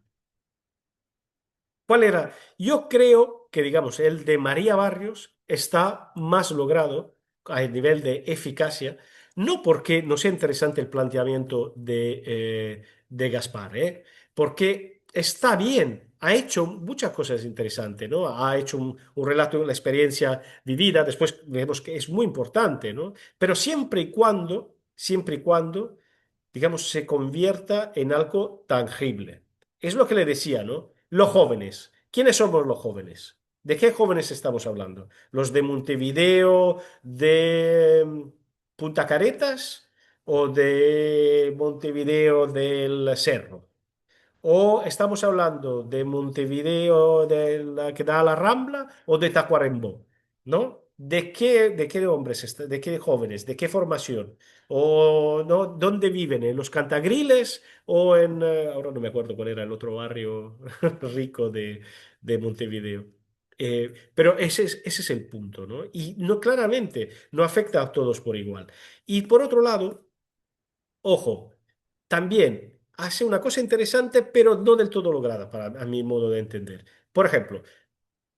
¿Cuál era? Yo creo que, digamos, el de María Barrios está más logrado a nivel de eficacia, no porque no sea interesante el planteamiento de Gaspar, porque está bien, ha hecho muchas cosas interesantes, ¿no? Ha hecho un relato de la experiencia vivida, después vemos que es muy importante, ¿no? Pero siempre y cuando, digamos, se convierta en algo tangible. Es lo que le decía, ¿no? Los jóvenes. ¿Quiénes somos los jóvenes? ¿De qué jóvenes estamos hablando? ¿Los de Montevideo, de Punta Caretas o de Montevideo del Cerro? ¿O estamos hablando de Montevideo que da a la Rambla o de Tacuarembó? ¿No? ¿De qué hombres, de qué jóvenes, de qué formación? ¿O no, dónde viven? ¿En los Cantagriles o en, ahora no me acuerdo cuál era el otro barrio rico de Montevideo? Pero ese es el punto, ¿no? Y no, claramente no afecta a todos por igual. Y por otro lado, ojo, también hace una cosa interesante, pero no del todo lograda, a mi modo de entender. Por ejemplo,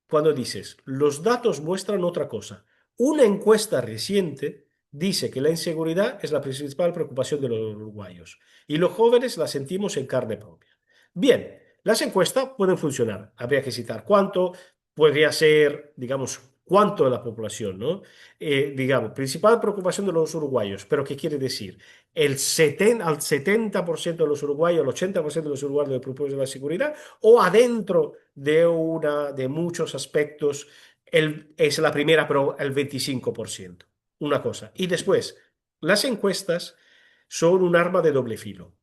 cuando dices, los datos muestran otra cosa. Una encuesta reciente dice que la inseguridad es la principal preocupación de los uruguayos y los jóvenes la sentimos en carne propia. Bien, las encuestas pueden funcionar. Habría que citar cuánto, podría ser, digamos, cuánto de la población, ¿no? Digamos, principal preocupación de los uruguayos, pero ¿qué quiere decir? Al 70% de los uruguayos, al 80% de los uruguayos de preocupación de la seguridad, o adentro de muchos aspectos, es la primera, pero el 25%. Una cosa. Y después, las encuestas son un arma de doble filo,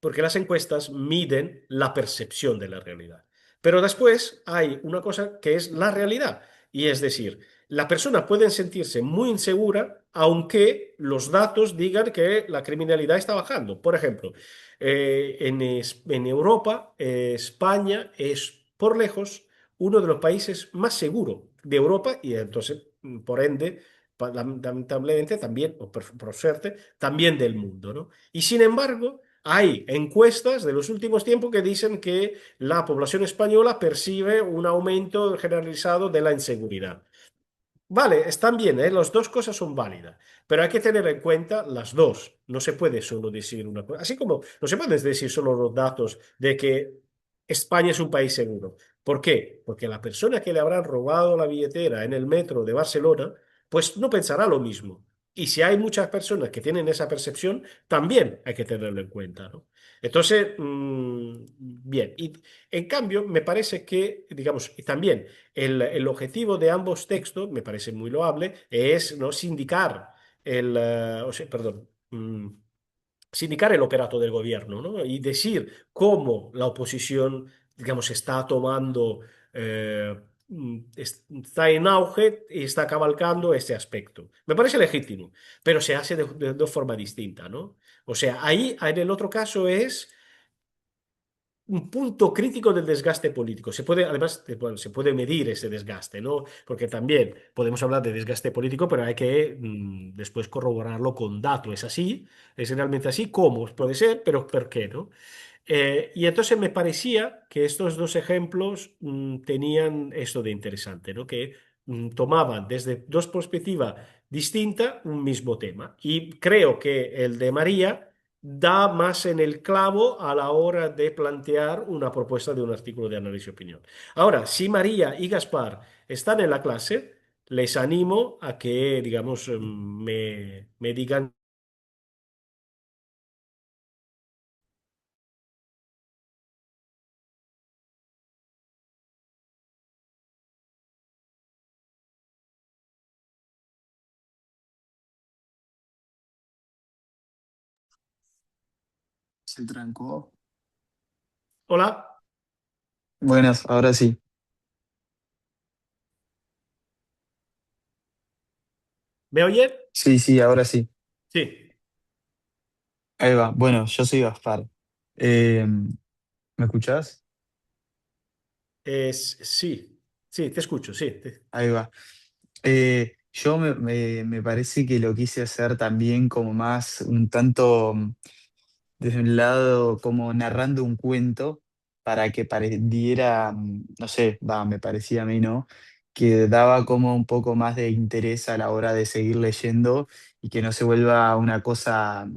porque las encuestas miden la percepción de la realidad. Pero después hay una cosa que es la realidad, y es decir, la persona puede sentirse muy insegura aunque los datos digan que la criminalidad está bajando. Por ejemplo, en Europa, España es por lejos uno de los países más seguros de Europa y entonces, por ende, lamentablemente también, o por suerte, también del mundo, ¿no? Y sin embargo, hay encuestas de los últimos tiempos que dicen que la población española percibe un aumento generalizado de la inseguridad. Vale, están bien, ¿eh? Las dos cosas son válidas, pero hay que tener en cuenta las dos. No se puede solo decir una cosa. Así como no se pueden decir solo los datos de que España es un país seguro. ¿Por qué? Porque la persona que le habrán robado la billetera en el metro de Barcelona, pues no pensará lo mismo. Y si hay muchas personas que tienen esa percepción, también hay que tenerlo en cuenta, ¿no? Entonces, bien. Y en cambio, me parece que, digamos, y también el objetivo de ambos textos, me parece muy loable, es no sindicar o sea, perdón, sindicar el operato del gobierno, ¿no? Y decir cómo la oposición, digamos, está tomando, está en auge y está cabalcando este aspecto. Me parece legítimo, pero se hace de forma distinta, ¿no? O sea, ahí en el otro caso es un punto crítico del desgaste político. Se puede, además, bueno, se puede medir ese desgaste, ¿no? Porque también podemos hablar de desgaste político, pero hay que después corroborarlo con datos. ¿Es así? ¿Es realmente así? ¿Cómo? Puede ser, pero ¿por qué, no? Y entonces me parecía que estos dos ejemplos tenían esto de interesante, ¿no? Que tomaban desde dos perspectivas distintas un mismo tema. Y creo que el de María da más en el clavo a la hora de plantear una propuesta de un artículo de análisis y opinión. Ahora, si María y Gaspar están en la clase, les animo a que, digamos, me digan. Se trancó. Hola, Buenas, ahora sí. ¿me oyen? Sí, sí, ahora sí. Sí. Ahí va. Bueno, yo soy Gaspar. Eh, ¿Me escuchás? Sí, sí, te escucho, sí. Ahí va. Yo me parece que lo quise hacer también como más un tanto desde un lado como narrando un cuento para que pareciera, no sé, va, me parecía a mí, ¿no? Que daba como un poco más de interés a la hora de seguir leyendo y que no se vuelva una cosa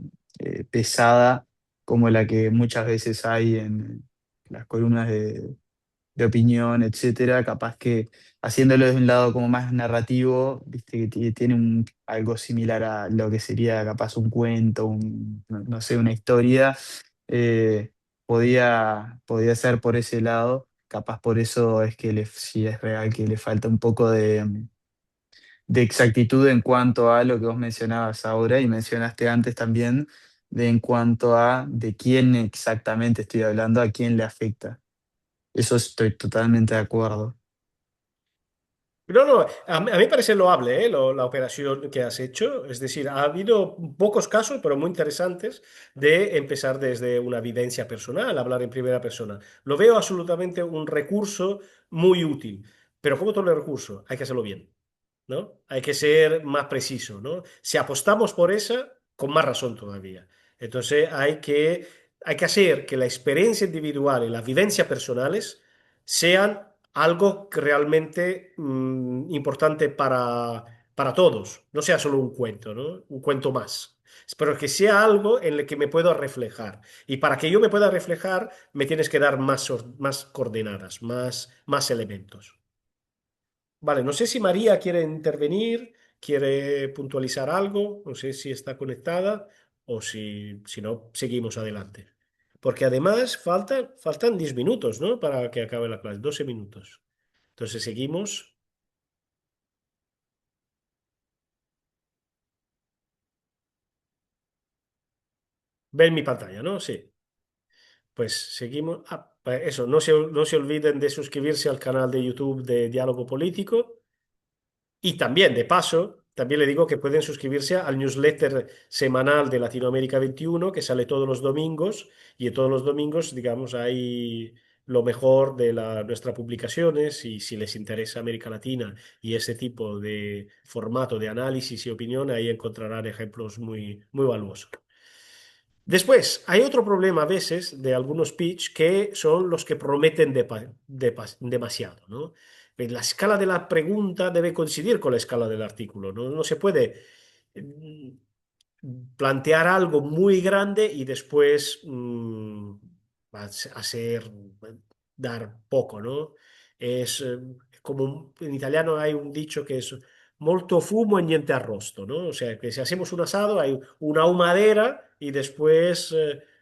pesada como la que muchas veces hay en las columnas de opinión, etcétera, capaz que haciéndolo de un lado como más narrativo, viste que tiene algo similar a lo que sería capaz un cuento, no sé, una historia, eh, podía ser por ese lado, capaz por eso es que si es real que le falta un poco de exactitud en cuanto a lo que vos mencionabas ahora y mencionaste antes también, de en cuanto a de quién exactamente estoy hablando, a quién le afecta. Eso estoy totalmente de acuerdo. No, no, a mí me parece loable, la operación que has hecho. Es decir, ha habido pocos casos, pero muy interesantes, de empezar desde una vivencia personal, hablar en primera persona. Lo veo absolutamente un recurso muy útil, pero como todo el recurso, hay que hacerlo bien, ¿no? Hay que ser más preciso, ¿no? Si apostamos por esa, con más razón todavía. Entonces hay que hacer que la experiencia individual y las vivencias personales sean algo que realmente importante para todos, no sea solo un cuento, ¿no? Un cuento más. Pero que sea algo en el que me puedo reflejar. Y para que yo me pueda reflejar, me tienes que dar más coordenadas, más elementos. Vale, no sé si María quiere intervenir, quiere puntualizar algo, no sé si está conectada o si no, seguimos adelante. Porque además faltan 10 minutos, ¿no? Para que acabe la clase, 12 minutos. Entonces seguimos. Ven mi pantalla, ¿no? Sí. Pues seguimos. Pues eso, no se olviden de suscribirse al canal de YouTube de Diálogo Político. Y también, de paso, también le digo que pueden suscribirse al newsletter semanal de Latinoamérica 21, que sale todos los domingos, y en todos los domingos, digamos, hay lo mejor de nuestras publicaciones, y si les interesa América Latina y ese tipo de formato de análisis y opinión, ahí encontrarán ejemplos muy, muy valuosos. Después, hay otro problema a veces de algunos pitch que son los que prometen demasiado, ¿no? La escala de la pregunta debe coincidir con la escala del artículo, ¿no? No se puede mm, plantear algo muy grande y después hacer, dar poco, ¿no? Es como en italiano hay un dicho que es molto fumo e niente arrosto, ¿no? O sea, que si hacemos un asado hay una humadera y después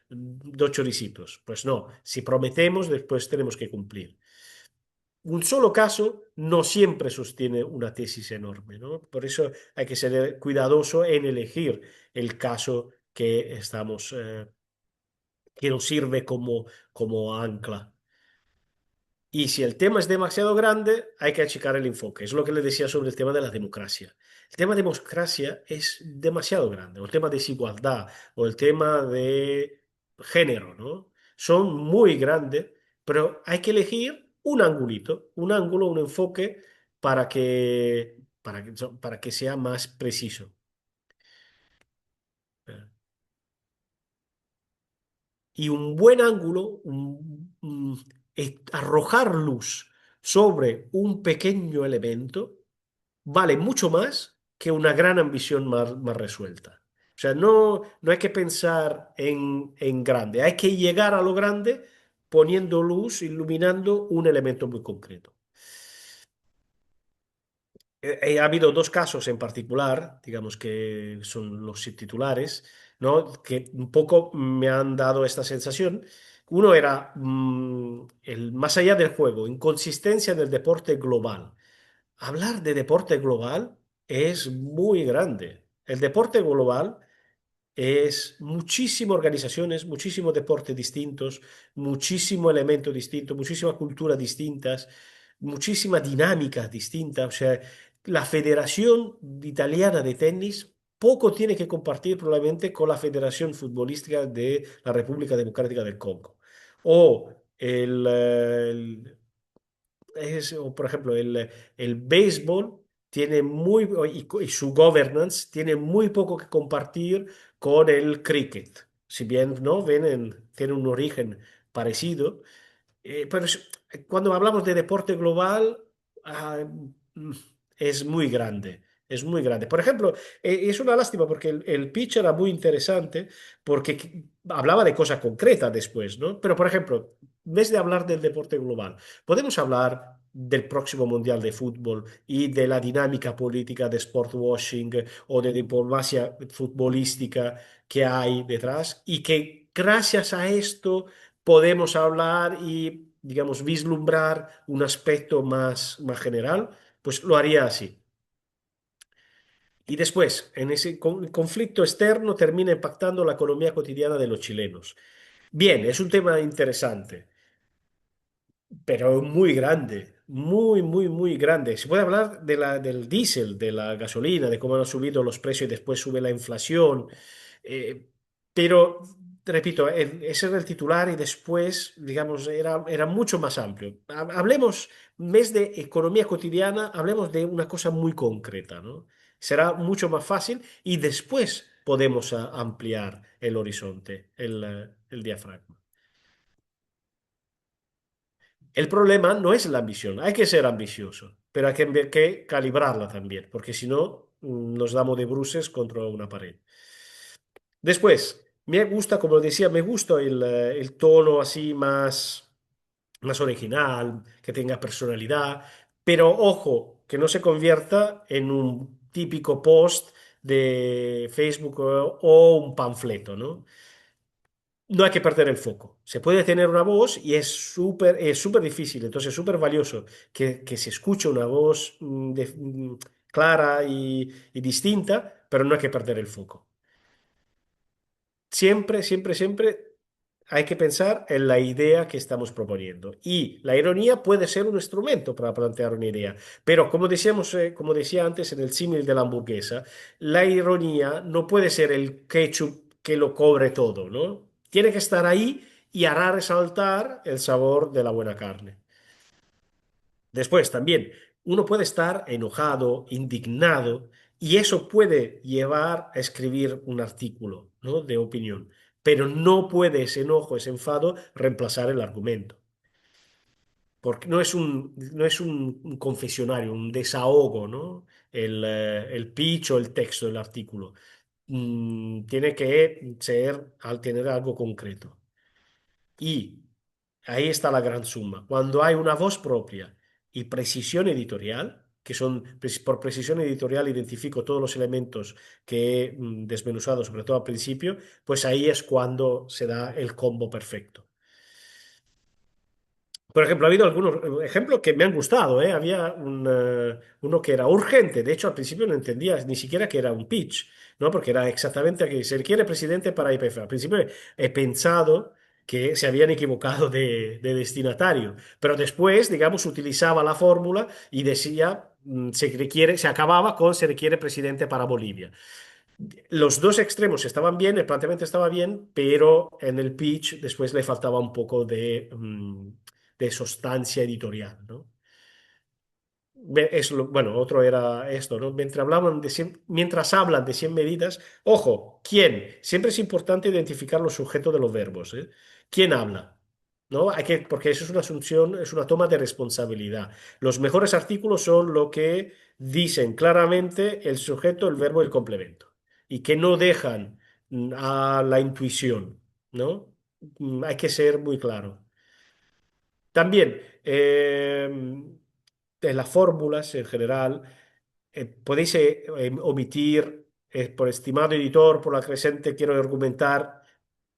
dos choricitos. Pues no, si prometemos, después tenemos que cumplir. Un solo caso no siempre sostiene una tesis enorme, ¿no? Por eso hay que ser cuidadoso en elegir el caso que estamos, que nos sirve como ancla. Y si el tema es demasiado grande, hay que achicar el enfoque. Es lo que le decía sobre el tema de la democracia. El tema de democracia es demasiado grande, o el tema de desigualdad, o el tema de género, ¿no? Son muy grandes, pero hay que elegir un angulito, un ángulo, un enfoque para que sea más preciso. Y un buen ángulo, arrojar luz sobre un pequeño elemento vale mucho más que una gran ambición más resuelta. O sea, no hay que pensar en grande, hay que llegar a lo grande poniendo luz, iluminando un elemento muy concreto. Ha habido dos casos en particular, digamos que son los titulares, ¿no? Que un poco me han dado esta sensación. Uno era el más allá del juego, inconsistencia en el deporte global. Hablar de deporte global es muy grande. El deporte global es muchísimas organizaciones, muchísimos deportes distintos, muchísimo elemento distinto, muchísimas culturas distintas, muchísimas dinámicas distintas. O sea, la Federación Italiana de Tenis poco tiene que compartir probablemente con la Federación Futbolística de la República Democrática del Congo. O o, por ejemplo, el béisbol tiene y su governance tiene muy poco que compartir con el cricket. Si bien no tiene un origen parecido, pero cuando hablamos de deporte global, ah, mm, es muy grande. Es muy grande. Por ejemplo, es una lástima porque el pitch era muy interesante porque hablaba de cosas concretas después, ¿no? Pero, por ejemplo, en vez de hablar del deporte global, podemos hablar del próximo Mundial de Fútbol y de la dinámica política de sport washing o de diplomacia futbolística que hay detrás y que gracias a esto podemos hablar y, digamos, vislumbrar un aspecto más general, pues lo haría así. Y después, en ese conflicto externo termina impactando la economía cotidiana de los chilenos. Bien, es un tema interesante, pero muy grande, muy grande. Se puede hablar del diésel, de la gasolina, de cómo han subido los precios y después sube la inflación. eh, pero, repito, ese era el titular y después, digamos, era mucho más amplio. Hablemos, en vez de economía cotidiana, hablemos de una cosa muy concreta, ¿no? Será mucho más fácil y después podemos ampliar el horizonte, el diafragma. El problema no es la ambición, hay que ser ambicioso, pero hay que calibrarla también, porque si no, nos damos de bruces contra una pared. Después, me gusta, como decía, me gusta el tono así más original, que tenga personalidad, pero ojo, que no se convierta en un típico post de Facebook o un panfleto, ¿no? No hay que perder el foco. Se puede tener una voz y es súper difícil, entonces es súper valioso que se escuche una voz clara y distinta, pero no hay que perder el foco. Siempre hay que pensar en la idea que estamos proponiendo. Y la ironía puede ser un instrumento para plantear una idea. Pero como decíamos, como decía antes en el símil de la hamburguesa, la ironía no puede ser el ketchup que lo cobre todo, ¿no? Tiene que estar ahí y hará resaltar el sabor de la buena carne. Después también, uno puede estar enojado, indignado, y eso puede llevar a escribir un artículo, ¿no? De opinión, pero no puede ese enojo, ese enfado, reemplazar el argumento, porque no es un confesionario, un desahogo, ¿no? El pitch o el texto del artículo. Tiene que ser al tener algo concreto. Y ahí está la gran suma. Cuando hay una voz propia y precisión editorial, que son, por precisión editorial, identifico todos los elementos que he desmenuzado, sobre todo al principio, pues ahí es cuando se da el combo perfecto. Por ejemplo, ha habido algunos ejemplos que me han gustado, ¿eh? Había uno que era urgente. De hecho, al principio no entendía ni siquiera que era un pitch, ¿no? Porque era exactamente que se requiere presidente para IPF. Al principio he pensado que se habían equivocado de destinatario, pero después, digamos, utilizaba la fórmula y decía, se acababa con se requiere presidente para Bolivia. Los dos extremos estaban bien, el planteamiento estaba bien, pero en el pitch después le faltaba un poco de sustancia editorial, ¿no? Bueno, otro era esto, ¿no? Mientras hablan de 100 medidas, ojo, ¿quién? Siempre es importante identificar los sujetos de los verbos, ¿eh? ¿Quién habla? ¿No? Porque eso es una asunción, es una toma de responsabilidad. Los mejores artículos son lo que dicen claramente el sujeto, el verbo y el complemento, y que no dejan a la intuición, ¿no? Hay que ser muy claro. También, en las fórmulas en general, podéis omitir, por estimado editor, por la presente quiero argumentar,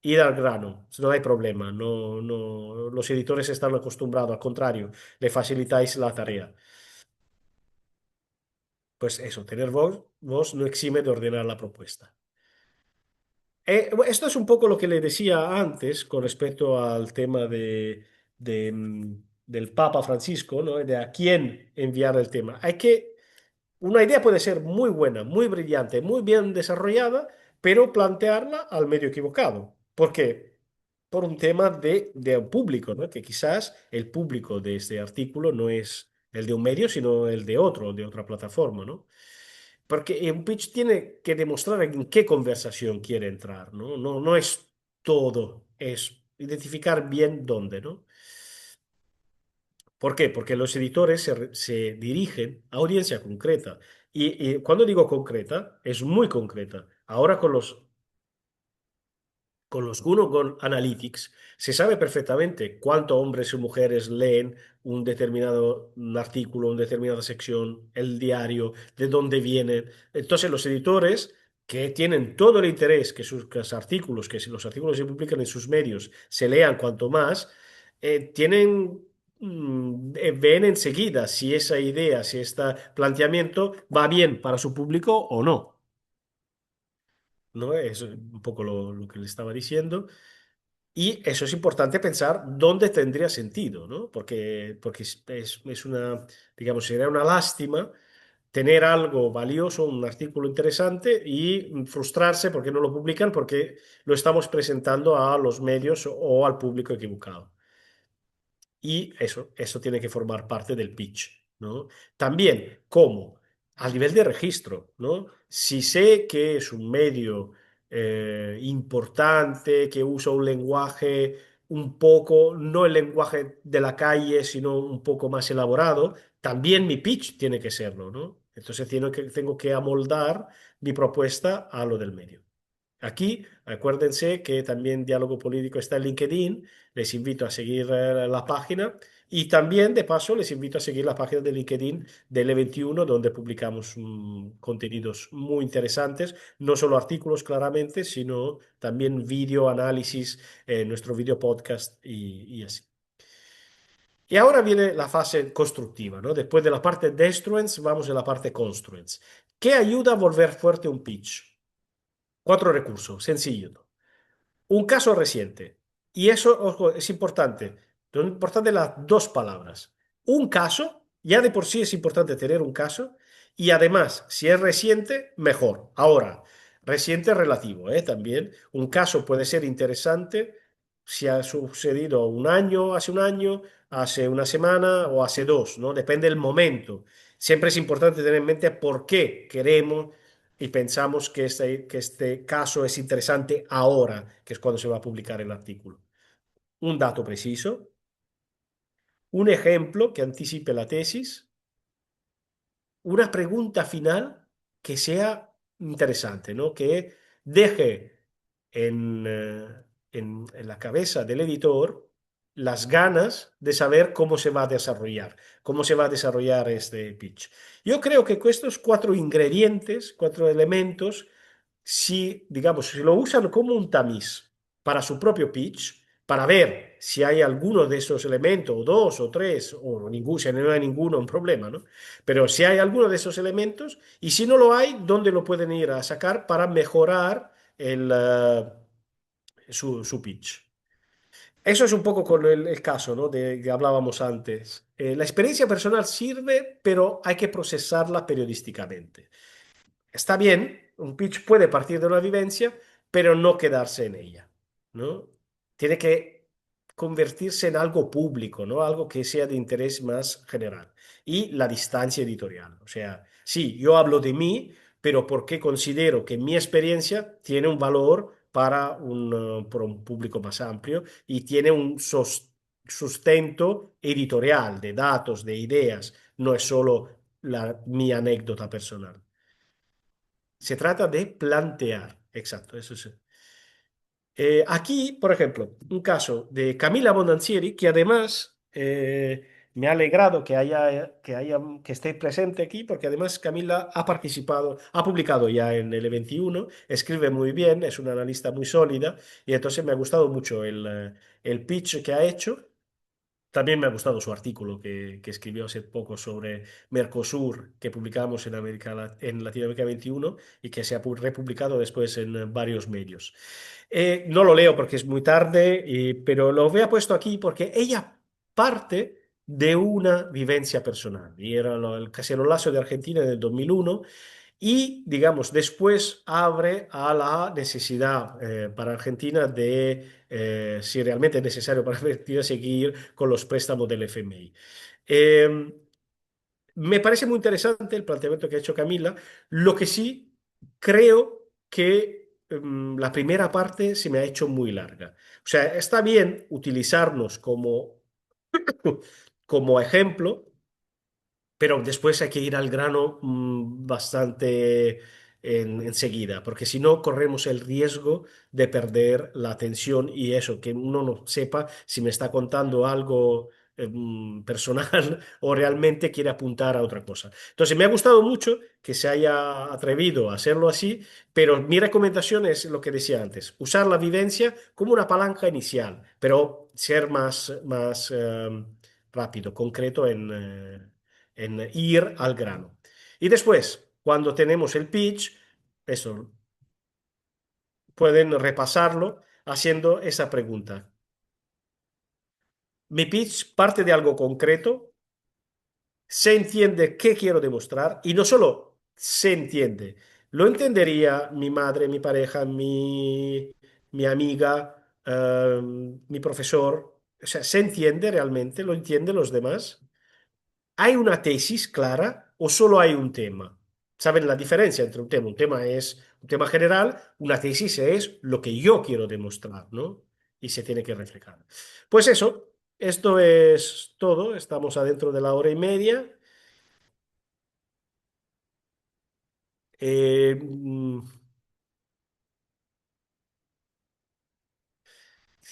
ir al grano, no hay problema, los editores están acostumbrados, al contrario, le facilitáis la tarea. Pues eso, tener voz no exime de ordenar la propuesta. Esto es un poco lo que le decía antes con respecto al tema del Papa Francisco, ¿no? De a quién enviar el tema. Una idea puede ser muy buena, muy brillante, muy bien desarrollada, pero plantearla al medio equivocado. ¿Por qué? Por un tema de un público, ¿no? Que quizás el público de este artículo no es el de un medio, sino el de otro, de otra plataforma, ¿no? Porque un pitch tiene que demostrar en qué conversación quiere entrar, ¿no? No es todo, es identificar bien dónde, ¿no? ¿Por qué? Porque los editores se dirigen a audiencia concreta. Y cuando digo concreta, es muy concreta. Ahora con los Google Analytics se sabe perfectamente cuántos hombres y mujeres leen un determinado artículo, una determinada sección, el diario, de dónde vienen. Entonces los editores que tienen todo el interés que sus artículos, que si los artículos se publican en sus medios, se lean cuanto más, ven enseguida si esa idea, si este planteamiento va bien para su público o no. ¿No? Es un poco lo que le estaba diciendo. Y eso es importante pensar dónde tendría sentido, ¿no? Porque es una, digamos, sería una lástima tener algo valioso, un artículo interesante y frustrarse porque no lo publican porque lo estamos presentando a los medios o al público equivocado. Y eso tiene que formar parte del pitch, ¿no? También, ¿cómo? A nivel de registro, ¿no? Si sé que es un medio importante, que usa un lenguaje un poco, no el lenguaje de la calle, sino un poco más elaborado, también mi pitch tiene que serlo, ¿no? Entonces tengo que amoldar mi propuesta a lo del medio. Aquí, acuérdense que también Diálogo Político está en LinkedIn. Les invito a seguir la página y también, de paso, les invito a seguir la página de LinkedIn del E21, donde publicamos contenidos muy interesantes, no solo artículos claramente, sino también video análisis, nuestro video podcast y así. Y ahora viene la fase constructiva, ¿no? Después de la parte destruence, vamos a la parte construence. ¿Qué ayuda a volver fuerte un pitch? 4 recursos, sencillo. Un caso reciente. Y eso, ojo, es importante. Lo importante las dos palabras. Un caso, ya de por sí es importante tener un caso. Y además, si es reciente, mejor. Ahora, reciente relativo, ¿eh? También. Un caso puede ser interesante si ha sucedido hace un año, hace una semana o hace dos, ¿no? Depende del momento. Siempre es importante tener en mente por qué queremos y pensamos que este caso es interesante ahora, que es cuando se va a publicar el artículo. Un dato preciso, un ejemplo que anticipe la tesis, una pregunta final que sea interesante, ¿no? Que deje en la cabeza del editor las ganas de saber cómo se va a desarrollar este pitch. Yo creo que con estos cuatro ingredientes, cuatro elementos, si, digamos, si lo usan como un tamiz para su propio pitch, para ver si hay alguno de esos elementos, o dos, o tres, o ninguno, si no hay ninguno, un problema, ¿no? Pero si hay alguno de esos elementos, y si no lo hay, ¿dónde lo pueden ir a sacar para mejorar su pitch? Eso es un poco con el caso, ¿no? De que hablábamos antes. La experiencia personal sirve, pero hay que procesarla periodísticamente. Está bien, un pitch puede partir de una vivencia, pero no quedarse en ella, ¿no? Tiene que convertirse en algo público, ¿no? Algo que sea de interés más general. Y la distancia editorial. O sea, sí, yo hablo de mí, pero porque considero que mi experiencia tiene un valor para un público más amplio y tiene un sustento editorial de datos, de ideas, no es solo mi anécdota personal. Se trata de plantear, exacto, eso es. Aquí, por ejemplo, un caso de Camila Bondancieri, que además me ha alegrado que esté presente aquí, porque además Camila ha participado, ha publicado ya en el E21, escribe muy bien, es una analista muy sólida, y entonces me ha gustado mucho el pitch que ha hecho. También me ha gustado su artículo que escribió hace poco sobre Mercosur, que publicamos en en Latinoamérica 21 y que se ha republicado después en varios medios. No lo leo porque es muy tarde, pero lo había puesto aquí porque ella parte de una vivencia personal. Y era el cacerolazo de Argentina en el 2001 y, digamos, después abre a la necesidad para Argentina de, si realmente es necesario para Argentina, seguir con los préstamos del FMI. Eh, Me parece muy interesante el planteamiento que ha hecho Camila. Lo que sí creo que la primera parte se me ha hecho muy larga. O sea, está bien utilizarnos como ejemplo, pero después hay que ir al grano bastante enseguida, porque si no corremos el riesgo de perder la atención y eso, que uno no sepa si me está contando algo personal o realmente quiere apuntar a otra cosa. Entonces, me ha gustado mucho que se haya atrevido a hacerlo así, pero mi recomendación es lo que decía antes, usar la vivencia como una palanca inicial, pero ser más rápido, concreto en ir al grano. Y después, cuando tenemos el pitch, eso, pueden repasarlo haciendo esa pregunta. Mi pitch parte de algo concreto, se entiende qué quiero demostrar y no solo se entiende, lo entendería mi madre, mi pareja, mi amiga, mi profesor. O sea, se entiende realmente, lo entienden los demás. ¿Hay una tesis clara o solo hay un tema? ¿Saben la diferencia entre un tema? Un tema es un tema general, una tesis es lo que yo quiero demostrar, ¿no? Y se tiene que reflejar. Pues eso, esto es todo. Estamos adentro de la hora y media. Eh, mm,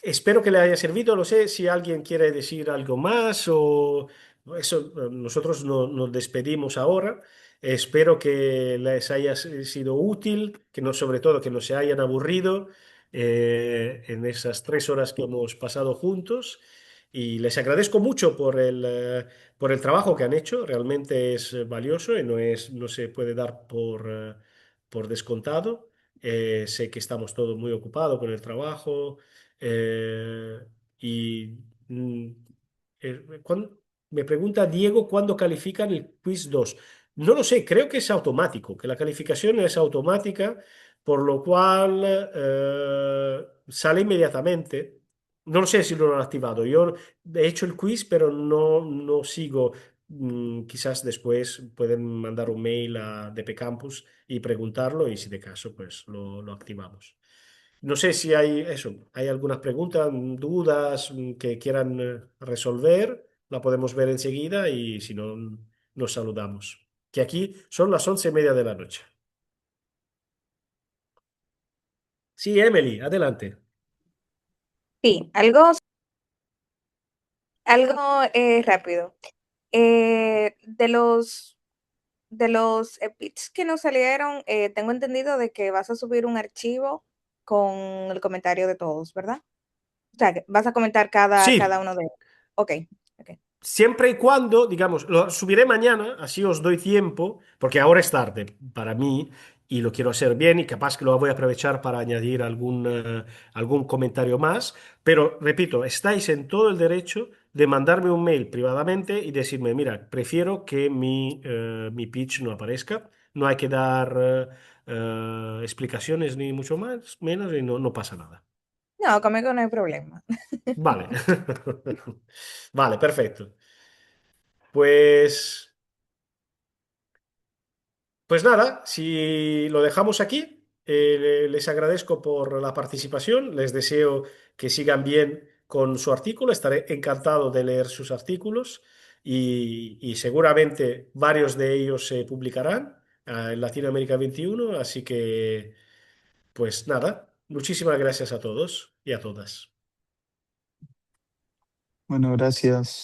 Espero que le haya servido. No sé si alguien quiere decir algo más o eso. Nosotros nos despedimos ahora. Espero que les haya sido útil, que no, sobre todo que no se hayan aburrido en esas 3 horas que hemos pasado juntos. Y les agradezco mucho por el trabajo que han hecho. Realmente es valioso y no se puede dar por descontado. Sé que estamos todos muy ocupados con el trabajo. Eh, y mm, me pregunta Diego cuándo califican el quiz 2. No lo sé, creo que es automático, que la calificación es automática, por lo cual sale inmediatamente. No lo sé si lo han activado. Yo he hecho el quiz, pero no sigo. Quizás después pueden mandar un mail a DP Campus y preguntarlo y si de caso, pues lo activamos. No sé si hay eso, hay algunas preguntas, dudas que quieran resolver, la podemos ver enseguida y si no, nos saludamos. Que aquí son las 11:30 de la noche. Sí, Emily, adelante. Sí, algo Algo rápido. De los EPITs que nos salieron, tengo entendido de que vas a subir un archivo con el comentario de todos, ¿verdad? O sea, que vas a comentar cada Sí, uno de ellos. Ok, ok. siempre y cuando, digamos, lo subiré mañana, así os doy tiempo, porque ahora es tarde para mí y lo quiero hacer bien y capaz que lo voy a aprovechar para añadir algún comentario más. Pero repito, estáis en todo el derecho de mandarme un mail privadamente y decirme, mira, prefiero que mi pitch no aparezca, no hay que dar explicaciones ni mucho más, menos y no pasa nada. No, conmigo no hay problema. Vale, vale, perfecto. Pues... Pues nada, si lo dejamos aquí, les agradezco por la participación, les deseo que sigan bien con su artículo, estaré encantado de leer sus artículos y seguramente varios de ellos se publicarán en Latinoamérica 21, así que pues nada, muchísimas gracias a todos y a todas. Bueno, gracias.